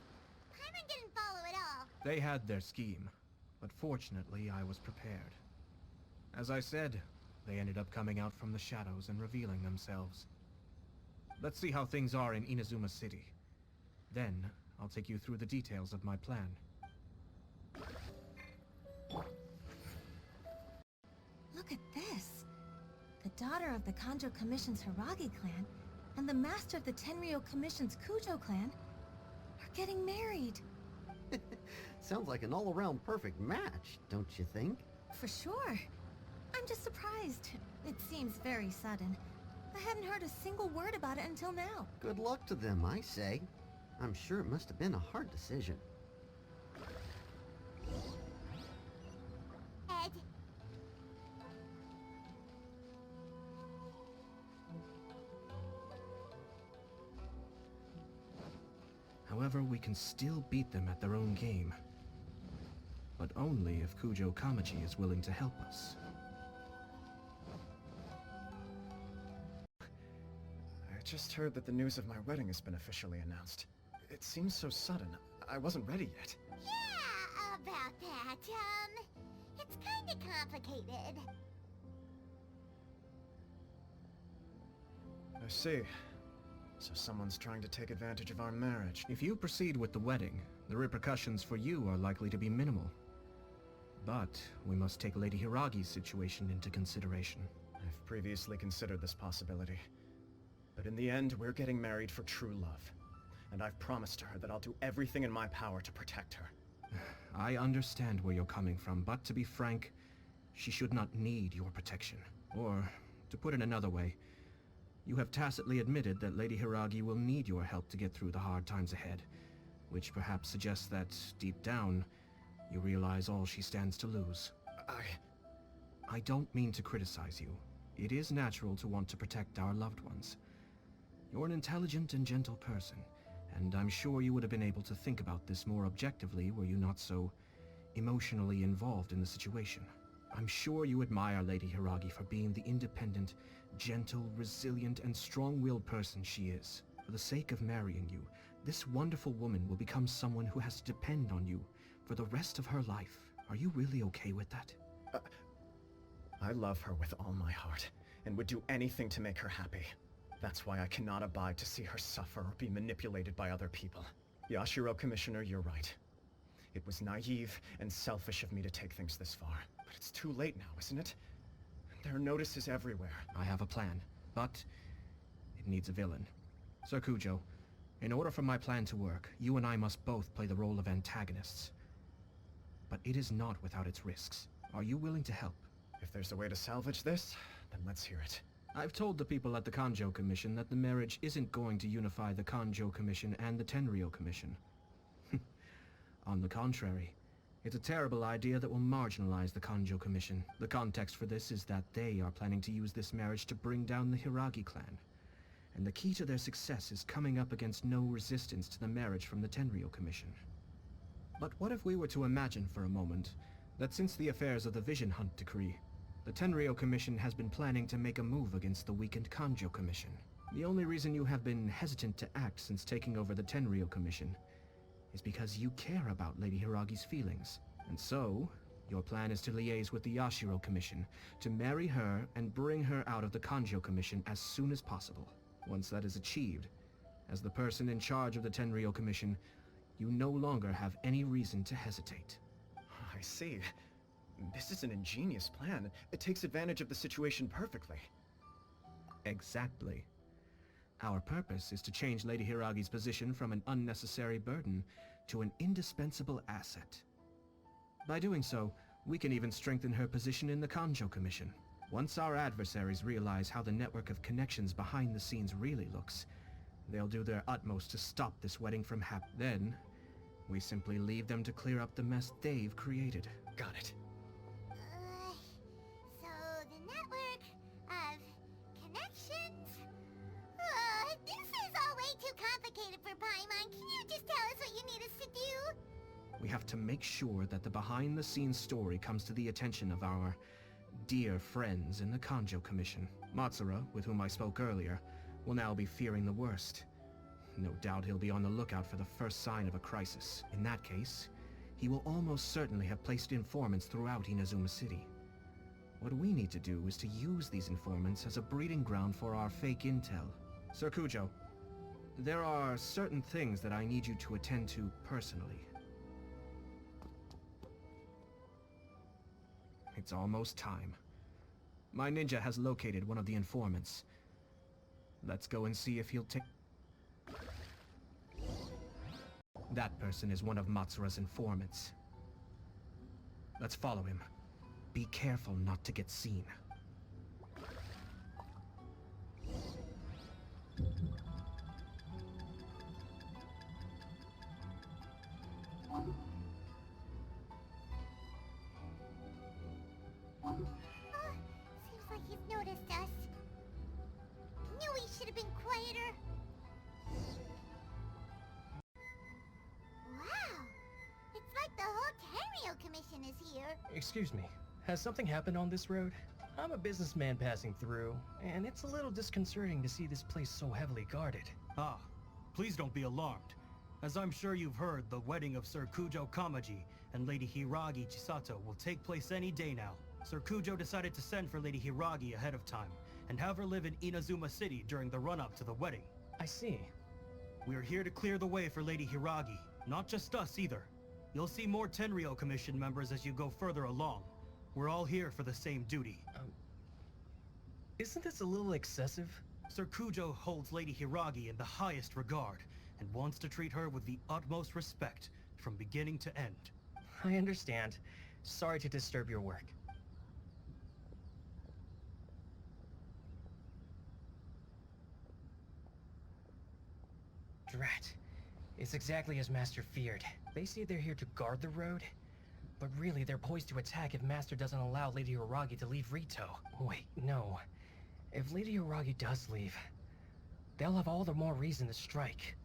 Paimon didn't follow at all. They had their scheme, but fortunately I was prepared. As I said, they ended up coming out from the shadows and revealing themselves. Let's see how things are in Inazuma City. Then, I'll take you through the details of my plan. Look at this. The daughter of the Kanjo Commission's Hiragi clan and the master of the Tenryo Commission's Kujo clan are getting married. Sounds like an all-around perfect match, don't you think? For sure. I'm just surprised. It seems very sudden. I hadn't heard a single word about it until now. Good luck to them, I say. I'm sure it must have been a hard decision. Ed. However, we can still beat them at their own game. But only if Kujo Kamaji is willing to help us. I just heard that the news of my wedding has been officially announced. It seems so sudden. I wasn't ready yet. Yeah, about that, it's kinda complicated. I see. So someone's trying to take advantage of our marriage. If you proceed with the wedding, the repercussions for you are likely to be minimal. But we must take Lady Hiragi's situation into consideration. I've previously considered this possibility. But in the end, we're getting married for true love. And I've promised her that I'll do everything in my power to protect her. I understand where you're coming from, but to be frank, she should not need your protection. Or, to put it another way, you have tacitly admitted that Lady Hiragi will need your help to get through the hard times ahead, which perhaps suggests that, deep down, you realize all she stands to lose. I don't mean to criticize you. It is natural to want to protect our loved ones. You're an intelligent and gentle person, and I'm sure you would have been able to think about this more objectively were you not so emotionally involved in the situation. I'm sure you admire Lady Hiragi for being the independent, gentle, resilient, and strong-willed person she is. For the sake of marrying you, this wonderful woman will become someone who has to depend on you for the rest of her life. Are you really okay with that? I love her with all my heart, and would do anything to make her happy. That's why I cannot abide to see her suffer or be manipulated by other people. Yashiro, Commissioner, you're right. It was naive and selfish of me to take things this far. But it's too late now, isn't it? There are notices everywhere. I have a plan, but it needs a villain. Sir Kujo, in order for my plan to work, you and I must both play the role of antagonists. But it is not without its risks. Are you willing to help? If there's a way to salvage this, then let's hear it. I've told the people at the Kanjo Commission that the marriage isn't going to unify the Kanjo Commission and the Tenryou Commission. On the contrary, it's a terrible idea that will marginalize the Kanjo Commission. The context for this is that they are planning to use this marriage to bring down the Hiragi clan. And the key to their success is coming up against no resistance to the marriage from the Tenryou Commission. But what if we were to imagine for a moment that since the affairs of the Vision Hunt Decree, the Tenryou Commission has been planning to make a move against the weakened Kanjo Commission? The only reason you have been hesitant to act since taking over the Tenryou Commission is because you care about Lady Hiragi's feelings. And so, your plan is to liaise with the Yashiro Commission, to marry her and bring her out of the Kanjo Commission as soon as possible. Once that is achieved, as the person in charge of the Tenryou Commission, you no longer have any reason to hesitate. I see. This is an ingenious plan. It takes advantage of the situation perfectly. Exactly. Our purpose is to change Lady Hiragi's position from an unnecessary burden to an indispensable asset. By doing so, we can even strengthen her position in the Kanjo Commission. Once our adversaries realize how the network of connections behind the scenes really looks, they'll do their utmost to stop this wedding from happening. Then, we simply leave them to clear up the mess they've created. Got it. So the network of connections? This is all way too complicated for Paimon. Can you just tell us what you need us to do? We have to make sure that the behind-the-scenes story comes to the attention of our dear friends in the Kanjo Commission. Matsura, with whom I spoke earlier, will now be fearing the worst. No doubt he'll be on the lookout for the first sign of a crisis. In that case, he will almost certainly have placed informants throughout Inazuma City. What we need to do is to use these informants as a breeding ground for our fake intel. Sir Kujo, there are certain things that I need you to attend to personally. It's almost time. My ninja has located one of the informants. Let's go and see if he'll take... That person is one of Matsura's informants. Let's follow him. Be careful not to get seen. noticed us. Knew we should have been quieter. Wow! It's like the whole Tenryo Commission is here. Excuse me, has something happened on this road? I'm a businessman passing through, and it's a little disconcerting to see this place so heavily guarded. Ah, please don't be alarmed. As I'm sure you've heard, the wedding of Sir Kujo Kamaji and Lady Hiragi Chisato will take place any day now. Sir Kujo decided to send for Lady Hiragi ahead of time, and have her live in Inazuma City during the run-up to the wedding. I see. We are here to clear the way for Lady Hiragi, not just us either. You'll see more Tenryo Commission members as you go further along. We're all here for the same duty. Isn't this a little excessive? Sir Kujo holds Lady Hiragi in the highest regard, and wants to treat her with the utmost respect, from beginning to end. I understand. Sorry to disturb your work. Drat. It's exactly as Master feared. They say they're here to guard the road, but really they're poised to attack if Master doesn't allow Lady Hiragi to leave Rito. Wait, no. If Lady Hiragi does leave, they'll have all the more reason to strike.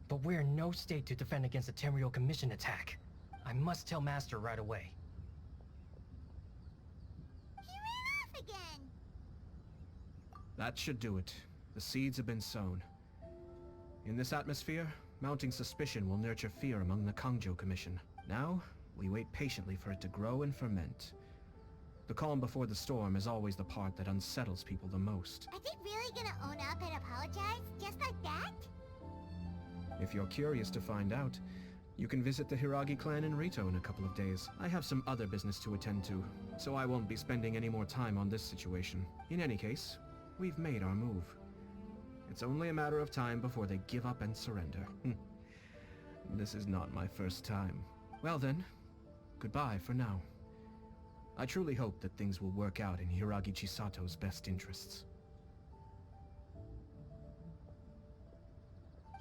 But we're in no state to defend against a Tenryo Commission attack. I must tell Master right away. He ran off again! That should do it. The seeds have been sown. In this atmosphere, mounting suspicion will nurture fear among the Kangjo Commission. Now, we wait patiently for it to grow and ferment. The calm before the storm is always the part that unsettles people the most. Are they really gonna own up and apologize, just like that? If you're curious to find out, you can visit the Hiragi clan in Rito in a couple of days. I have some other business to attend to, so I won't be spending any more time on this situation. In any case, we've made our move. It's only a matter of time before they give up and surrender. This is not my first time. Well then, goodbye for now. I truly hope that things will work out in Hiragi Chisato's best interests.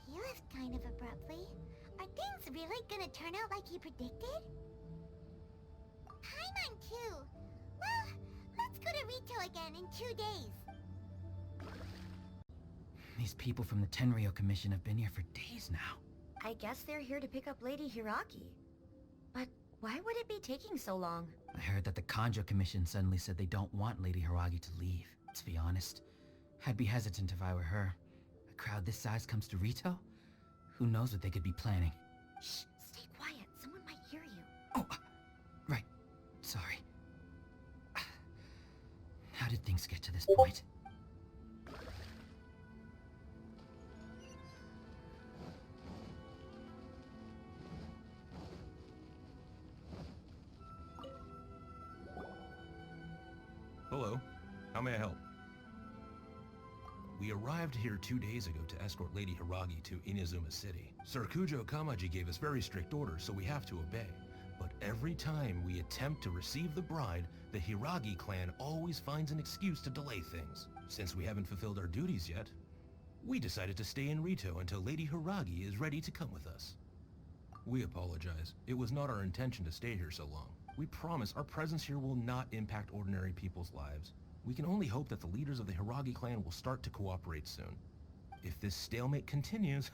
He left kind of abruptly. Are things really gonna turn out like he predicted? Paimon too. Well, let's go to Rito again in 2 days. These people from the Tenryo Commission have been here for days now. I guess they're here to pick up Lady Hiragi. But why would it be taking so long? I heard that the Kanjo Commission suddenly said they don't want Lady Hiragi to leave. To be honest, I'd be hesitant if I were her. A crowd this size comes to Rito? Who knows what they could be planning? Shh, stay quiet. Someone might hear you. Oh, right. Sorry. How did things get to this point? Hello. How may I help? We arrived here 2 days ago to escort Lady Hiragi to Inazuma City. Sir Kujo Kamaji gave us very strict orders, so we have to obey. But every time we attempt to receive the bride, the Hiragi clan always finds an excuse to delay things. Since we haven't fulfilled our duties yet, we decided to stay in Rito until Lady Hiragi is ready to come with us. We apologize. It was not our intention to stay here so long. We promise our presence here will not impact ordinary people's lives. We can only hope that the leaders of the Hiragi clan will start to cooperate soon. If this stalemate continues,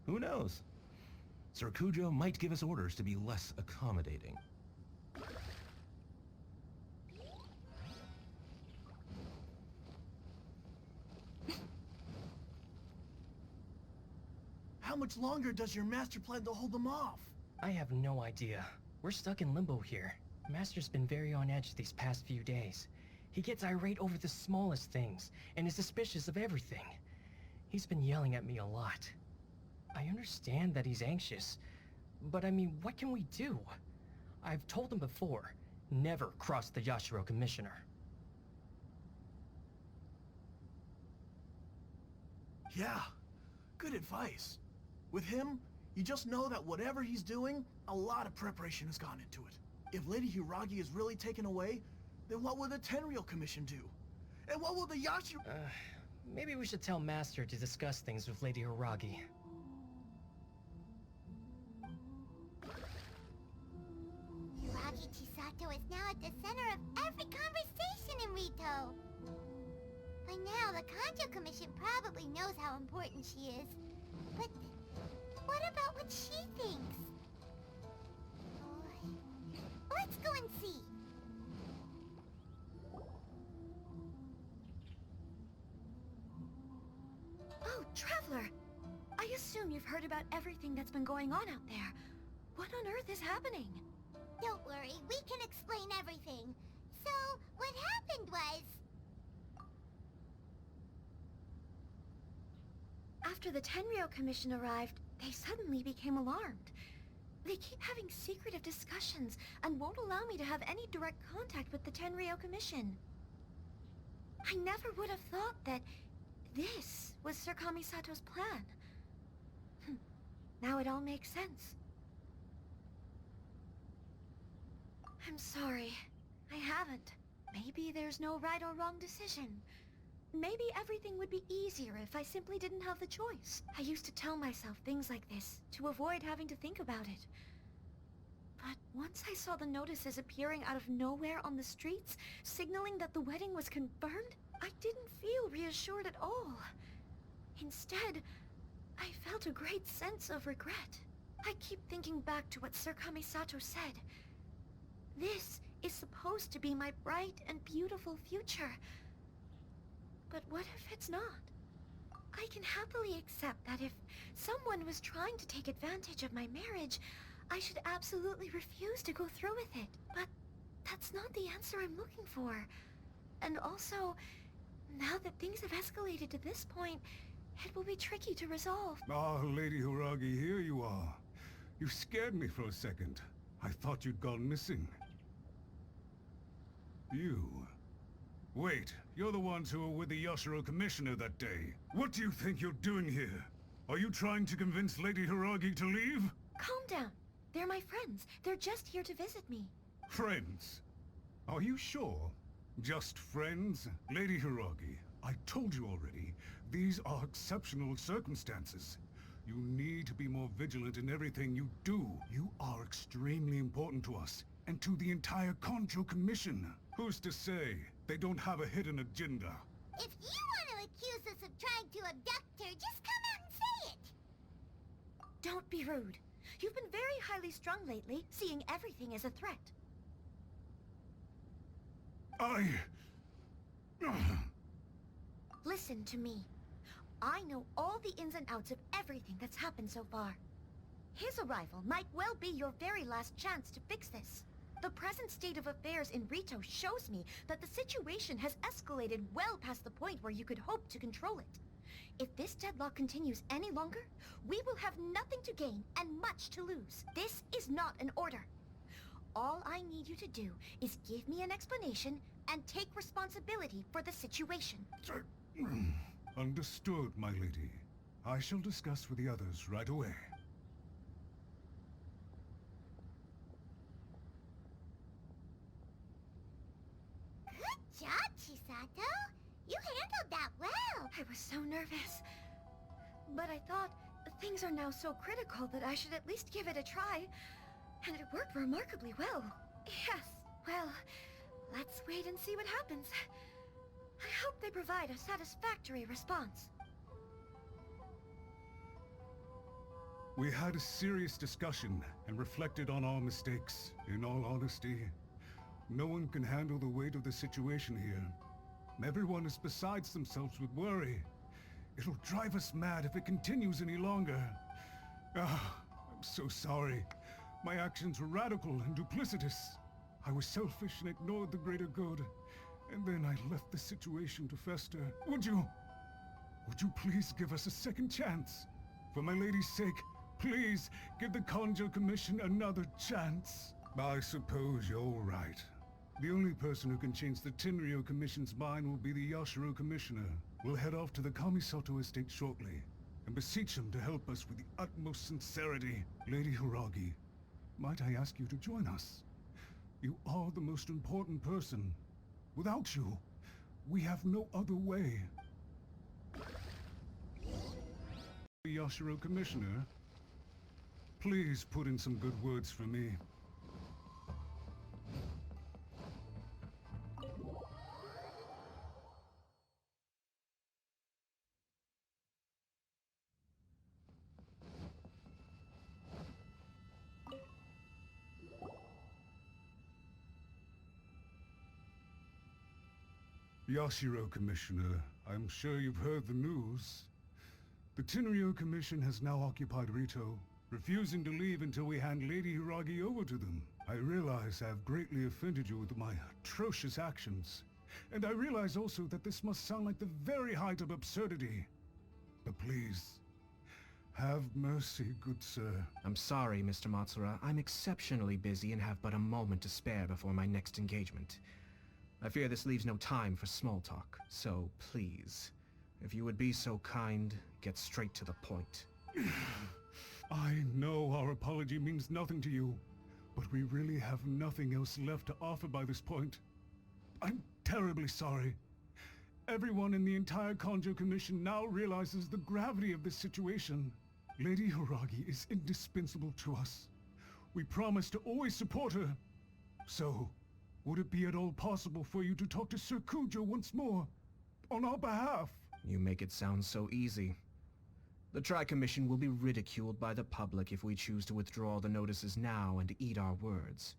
who knows? Sir Kujo might give us orders to be less accommodating. How much longer does your master plan to hold them off? I have no idea. We're stuck in limbo here. Master's been very on edge these past few days. He gets irate over the smallest things, and is suspicious of everything. He's been yelling at me a lot. I understand that he's anxious, but I mean, what can we do? I've told him before, never cross the Yashiro Commissioner. Yeah, good advice. With him, you just know that whatever he's doing, a lot of preparation has gone into it. If Lady Hiragi is really taken away, then what will the Tenryo Commission do? And what will the Yashiro... Maybe we should tell Master to discuss things with Lady Hiragi. Hiragi Chisato is now at the center of every conversation in Rito. the Kanjo Commission probably knows how important she is. But what about what she thinks? Let's go and see. Oh, Traveler! I assume you've heard about everything that's been going on out there. What on earth is happening? Don't worry, we can explain everything. So, what happened was... After the Tenryou Commission arrived, they suddenly became alarmed. They keep having secretive discussions and won't allow me to have any direct contact with the Tenryou Commission. I never would have thought that this was Sir Kamisato's plan. Now it all makes sense. I'm sorry. I haven't. Maybe there's no right or wrong decision. Maybe everything would be easier if I simply didn't have the choice. I used to tell myself things like this to avoid having to think about it. But once I saw the notices appearing out of nowhere on the streets, signaling that the wedding was confirmed, I didn't feel reassured at all. Instead, I felt a great sense of regret. I keep thinking back to what Sir Kamisato said. This is supposed to be my bright and beautiful future. But what if it's not? I can happily accept that if someone was trying to take advantage of my marriage, I should absolutely refuse to go through with it. But that's not the answer I'm looking for. And also, now that things have escalated to this point, it will be tricky to resolve. Ah, Lady Hiragi, here you are. You scared me for a second. I thought you'd gone missing. You... Wait, you're the ones who were with the Yashiro Commissioner that day. What do you think you're doing here? Are you trying to convince Lady Hiragi to leave? Calm down. They're my friends. They're just here to visit me. Friends? Are you sure? Just friends? Lady Hiragi, I told you already, these are exceptional circumstances. You need to be more vigilant in everything you do. You are extremely important to us, and to the entire Kanjo Commission. Who's to say they don't have a hidden agenda? If you want to accuse us of trying to abduct her, just come out and say it! Don't be rude. You've been very highly strung lately, seeing everything as a threat. Listen to me. I know all the ins and outs of everything that's happened so far. His arrival might well be your very last chance to fix this. The present state of affairs in Rito shows me that the situation has escalated well past the point where you could hope to control it. If this deadlock continues any longer, we will have nothing to gain and much to lose. This is not an order. All I need you to do is give me an explanation and take responsibility for the situation. Understood, my lady. I shall discuss with the others right away. Good job, Chisato. You handled that well. I was so nervous. But I thought things are now so critical that I should at least give it a try. And it worked remarkably well. Yes, well, let's wait and see what happens. I hope they provide a satisfactory response. We had a serious discussion and reflected on our mistakes. In all honesty, no one can handle the weight of the situation here. Everyone is besides themselves with worry. It'll drive us mad if it continues any longer. I'm so sorry. My actions were radical and duplicitous. I was selfish and ignored the greater good. And then I left the situation to fester. Would you please give us a second chance? For my lady's sake, please give the Kanjo Commission another chance. I suppose you're right. The only person who can change the Tenryou Commission's mind will be the Yashiro Commissioner. We'll head off to the Kamisato estate shortly, and beseech him to help us with the utmost sincerity. Lady Hiragi, might I ask you to join us? You are the most important person. Without you, we have no other way. The Yashiro Commissioner, please put in some good words for me. Yashiro, Commissioner, I'm sure you've heard the news. The Tenryo Commission has now occupied Rito, refusing to leave until we hand Lady Hiragi over to them. I realize I have greatly offended you with my atrocious actions, and I realize also that this must sound like the very height of absurdity. But please, have mercy, good sir. I'm sorry, Mr. Matsura. I'm exceptionally busy and have but a moment to spare before my next engagement. I fear this leaves no time for small talk, so please, if you would be so kind, get straight to the point. I know our apology means nothing to you, but we really have nothing else left to offer by this point. I'm terribly sorry. Everyone in the entire Kanjo Commission now realizes the gravity of this situation. Lady Hiragi is indispensable to us. We promise to always support her. So, would it be at all possible for you to talk to Sir Kujo once more? On our behalf? You make it sound so easy. The Tri-Commission will be ridiculed by the public if we choose to withdraw the notices now and eat our words.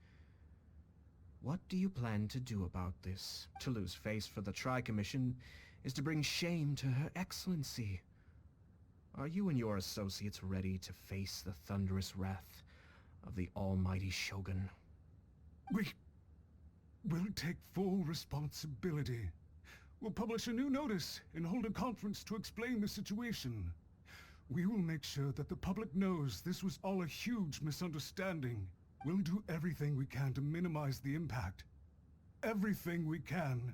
What do you plan to do about this? To lose face for the Tri-Commission is to bring shame to Her Excellency. Are you and your associates ready to face the thunderous wrath of the almighty Shogun? We'll take full responsibility. We'll publish a new notice and hold a conference to explain the situation. We will make sure that the public knows this was all a huge misunderstanding. We'll do everything we can to minimize the impact. Everything we can.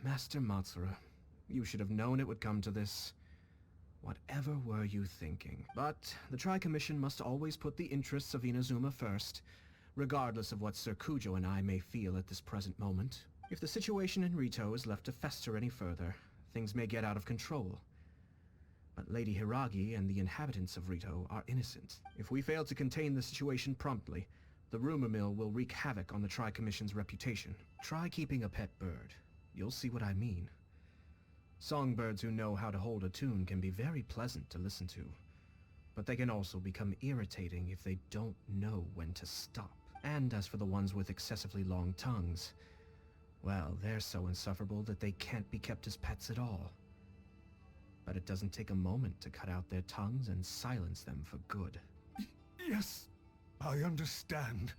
Master Matsura, you should have known it would come to this. Whatever were you thinking? But the Tri-Commission must always put the interests of Inazuma first, regardless of what Sir Kujo and I may feel at this present moment. If the situation in Rito is left to fester any further, things may get out of control. But Lady Hiragi and the inhabitants of Rito are innocent. If we fail to contain the situation promptly, the rumor mill will wreak havoc on the Tri-Commission's reputation. Try keeping a pet bird. You'll see what I mean. Songbirds who know how to hold a tune can be very pleasant to listen to, but they can also become irritating if they don't know when to stop. And as for the ones with excessively long tongues, well, they're so insufferable that they can't be kept as pets at all. But it doesn't take a moment to cut out their tongues and silence them for good. Yes, I understand.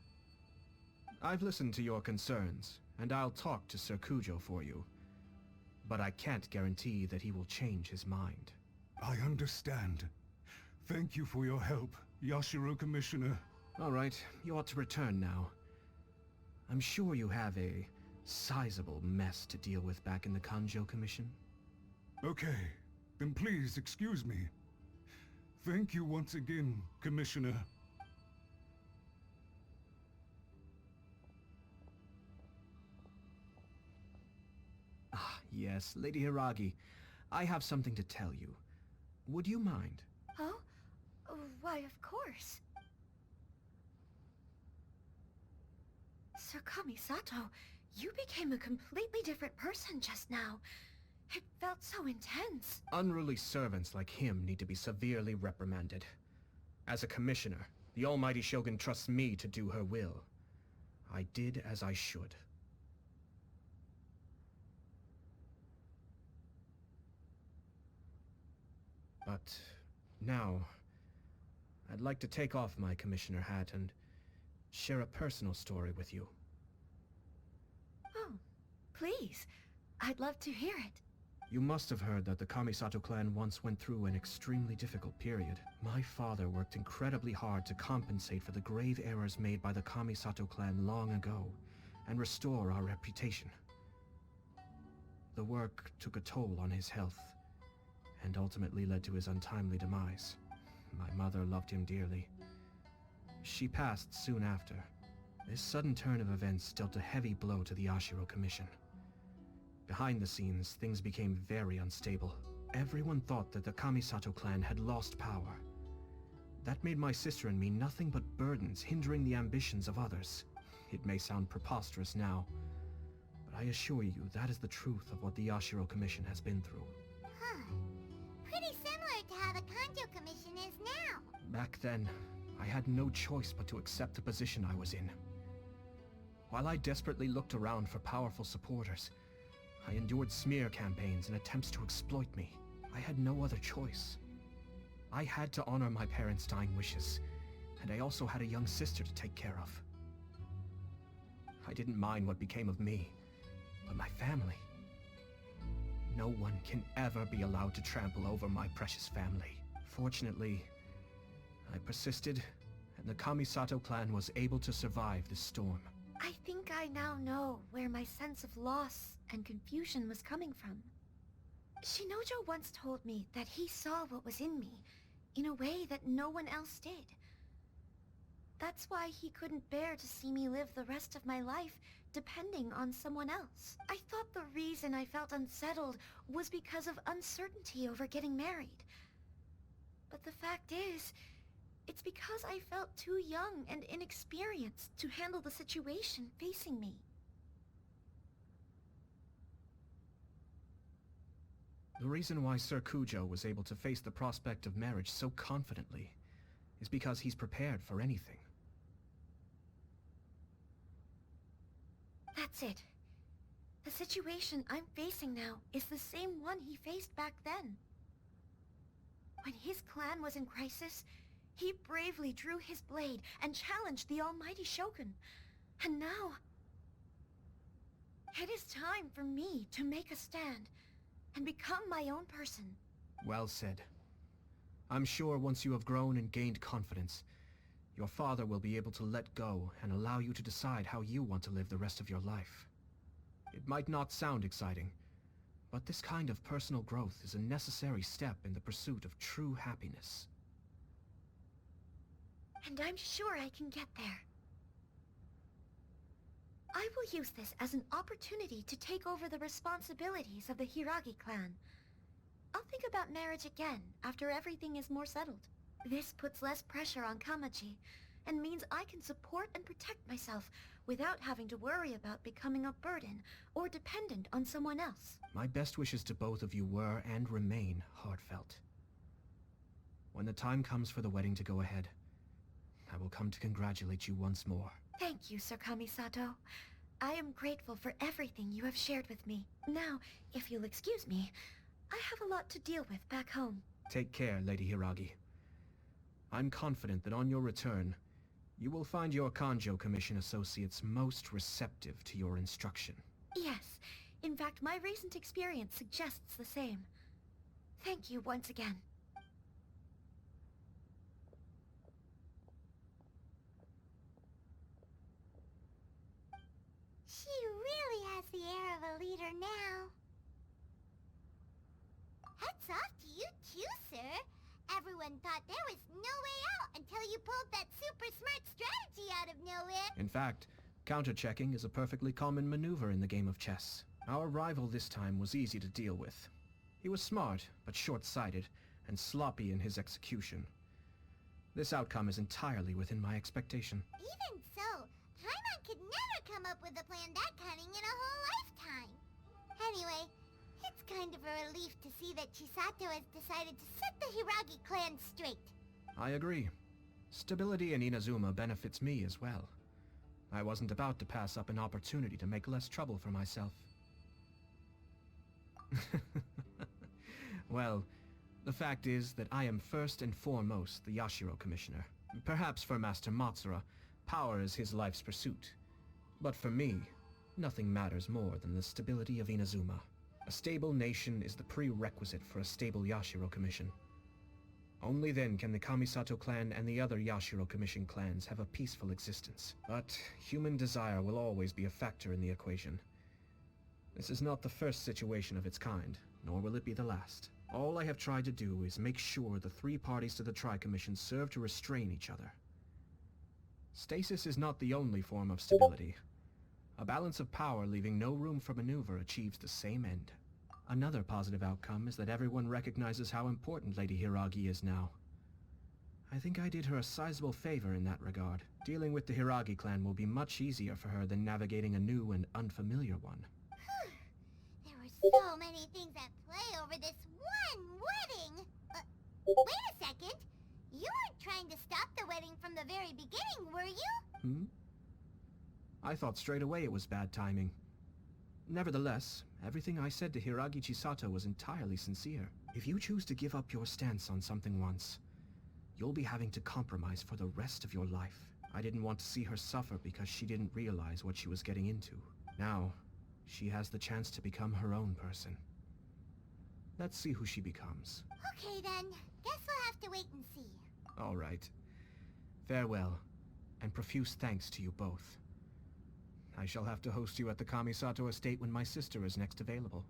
I've listened to your concerns, and I'll talk to Sir Kujo for you. But I can't guarantee that he will change his mind. I understand. Thank you for your help, Yashiro Commissioner. All right, you ought to return now. I'm sure you have a sizable mess to deal with back in the Kanjo Commission. Okay, then please excuse me. Thank you once again, Commissioner. Ah, yes, Lady Hiragi. I have something to tell you. Would you mind? Oh? Why, of course. Sir Kamisato, you became a completely different person just now. It felt so intense. Unruly servants like him need to be severely reprimanded. As a commissioner, the almighty Shogun trusts me to do her will. I did as I should. But now, I'd like to take off my commissioner hat and share a personal story with you. Oh, please. I'd love to hear it. You must have heard that the Kamisato clan once went through an extremely difficult period. My father worked incredibly hard to compensate for the grave errors made by the Kamisato clan long ago, and restore our reputation. The work took a toll on his health, and ultimately led to his untimely demise. My mother loved him dearly. She passed soon after. This sudden turn of events dealt a heavy blow to the Ashiro Commission. Behind the scenes, things became very unstable. Everyone thought that the Kamisato clan had lost power. That made my sister and me nothing but burdens, hindering the ambitions of others. It may sound preposterous now, but I assure you that is the truth of what the Ashiro Commission has been through. Huh. Pretty similar to how the Kanjo Commission is now. Back then, I had no choice but to accept the position I was in. While I desperately looked around for powerful supporters, I endured smear campaigns and attempts to exploit me. I had no other choice. I had to honor my parents' dying wishes, and I also had a young sister to take care of. I didn't mind what became of me, but my family. No one can ever be allowed to trample over my precious family. Fortunately, I persisted, and the Kamisato clan was able to survive this storm. I think I now know where my sense of loss and confusion was coming from. Shinojo once told me that he saw what was in me in a way that no one else did. That's why he couldn't bear to see me live the rest of my life depending on someone else. I thought the reason I felt unsettled was because of uncertainty over getting married. But the fact is, it's because I felt too young and inexperienced to handle the situation facing me. The reason why Sir Kujo was able to face the prospect of marriage so confidently is because he's prepared for anything. That's it. The situation I'm facing now is the same one he faced back then. When his clan was in crisis, he bravely drew his blade and challenged the almighty Shogun. And now, it is time for me to make a stand and become my own person. Well said. I'm sure once you have grown and gained confidence, your father will be able to let go and allow you to decide how you want to live the rest of your life. It might not sound exciting, but this kind of personal growth is a necessary step in the pursuit of true happiness. And I'm sure I can get there. I will use this as an opportunity to take over the responsibilities of the Hiragi clan. I'll think about marriage again after everything is more settled. This puts less pressure on Kamaji, and means I can support and protect myself without having to worry about becoming a burden or dependent on someone else. My best wishes to both of you were and remain heartfelt. When the time comes for the wedding to go ahead, I will come to congratulate you once more. Thank you, Sir Kamisato. I am grateful for everything you have shared with me. Now, if you'll excuse me, I have a lot to deal with back home. Take care, Lady Hiragi. I'm confident that on your return, you will find your Kanjo Commission associates most receptive to your instruction. Yes. In fact, my recent experience suggests the same. Thank you once again. She really has the air of a leader now. Hats off to you too, sir. Everyone thought there was no way out until you pulled that super smart strategy out of nowhere. In fact, counter-checking is a perfectly common maneuver in the game of chess. Our rival this time was easy to deal with. He was smart, but short-sighted, and sloppy in his execution. This outcome is entirely within my expectation. Even so, Paimon could never come up with a plan that cunning in a whole lifetime. Anyway, it's kind of a relief to see that Chisato has decided to set the Hiragi clan straight. I agree. Stability in Inazuma benefits me as well. I wasn't about to pass up an opportunity to make less trouble for myself. Well, the fact is that I am first and foremost the Yashiro Commissioner. Perhaps for Master Matsura, power is his life's pursuit. But for me, nothing matters more than the stability of Inazuma. A stable nation is the prerequisite for a stable Yashiro Commission. Only then can the Kamisato clan and the other Yashiro Commission clans have a peaceful existence. But human desire will always be a factor in the equation. This is not the first situation of its kind, nor will it be the last. All I have tried to do is make sure the three parties to the Tri-Commission serve to restrain each other. Stasis is not the only form of stability. A balance of power leaving no room for maneuver achieves the same end. Another positive outcome is that everyone recognizes how important Lady Hiragi is now. I think I did her a sizable favor in that regard. Dealing with the Hiragi clan will be much easier for her than navigating a new and unfamiliar one. There were so many things at play over this one wedding. Wait a second. You weren't trying to stop the wedding from the very beginning, were you? I thought straight away it was bad timing. Nevertheless, everything I said to Hiragi Chisato was entirely sincere. If you choose to give up your stance on something once, you'll be having to compromise for the rest of your life. I didn't want to see her suffer because she didn't realize what she was getting into. Now, she has the chance to become her own person. Let's see who she becomes. Okay then, guess we'll have to wait and see. All right. Farewell, and profuse thanks to you both. I shall have to host you at the Kamisato estate when my sister is next available.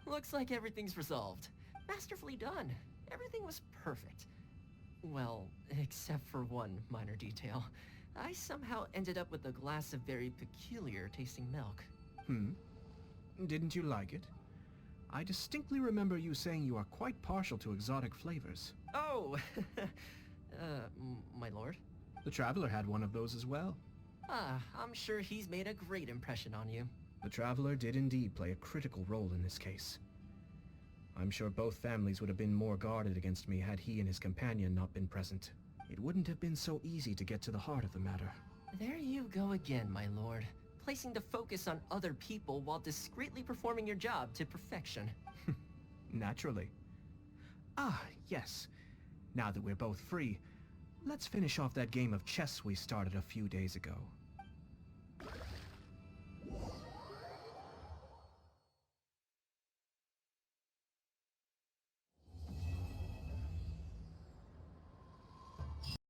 Looks like everything's resolved. Masterfully done. Everything was perfect. Well, except for one minor detail. I somehow ended up with a glass of very peculiar tasting milk. Didn't you like it? I distinctly remember you saying you are quite partial to exotic flavors. Oh! My lord? The Traveler had one of those as well. Ah, I'm sure he's made a great impression on you. The Traveler did indeed play a critical role in this case. I'm sure both families would have been more guarded against me had he and his companion not been present. It wouldn't have been so easy to get to the heart of the matter. There you go again, my lord. Placing the focus on other people while discreetly performing your job to perfection. Naturally. Ah, yes. Now that we're both free, let's finish off that game of chess we started a few days ago.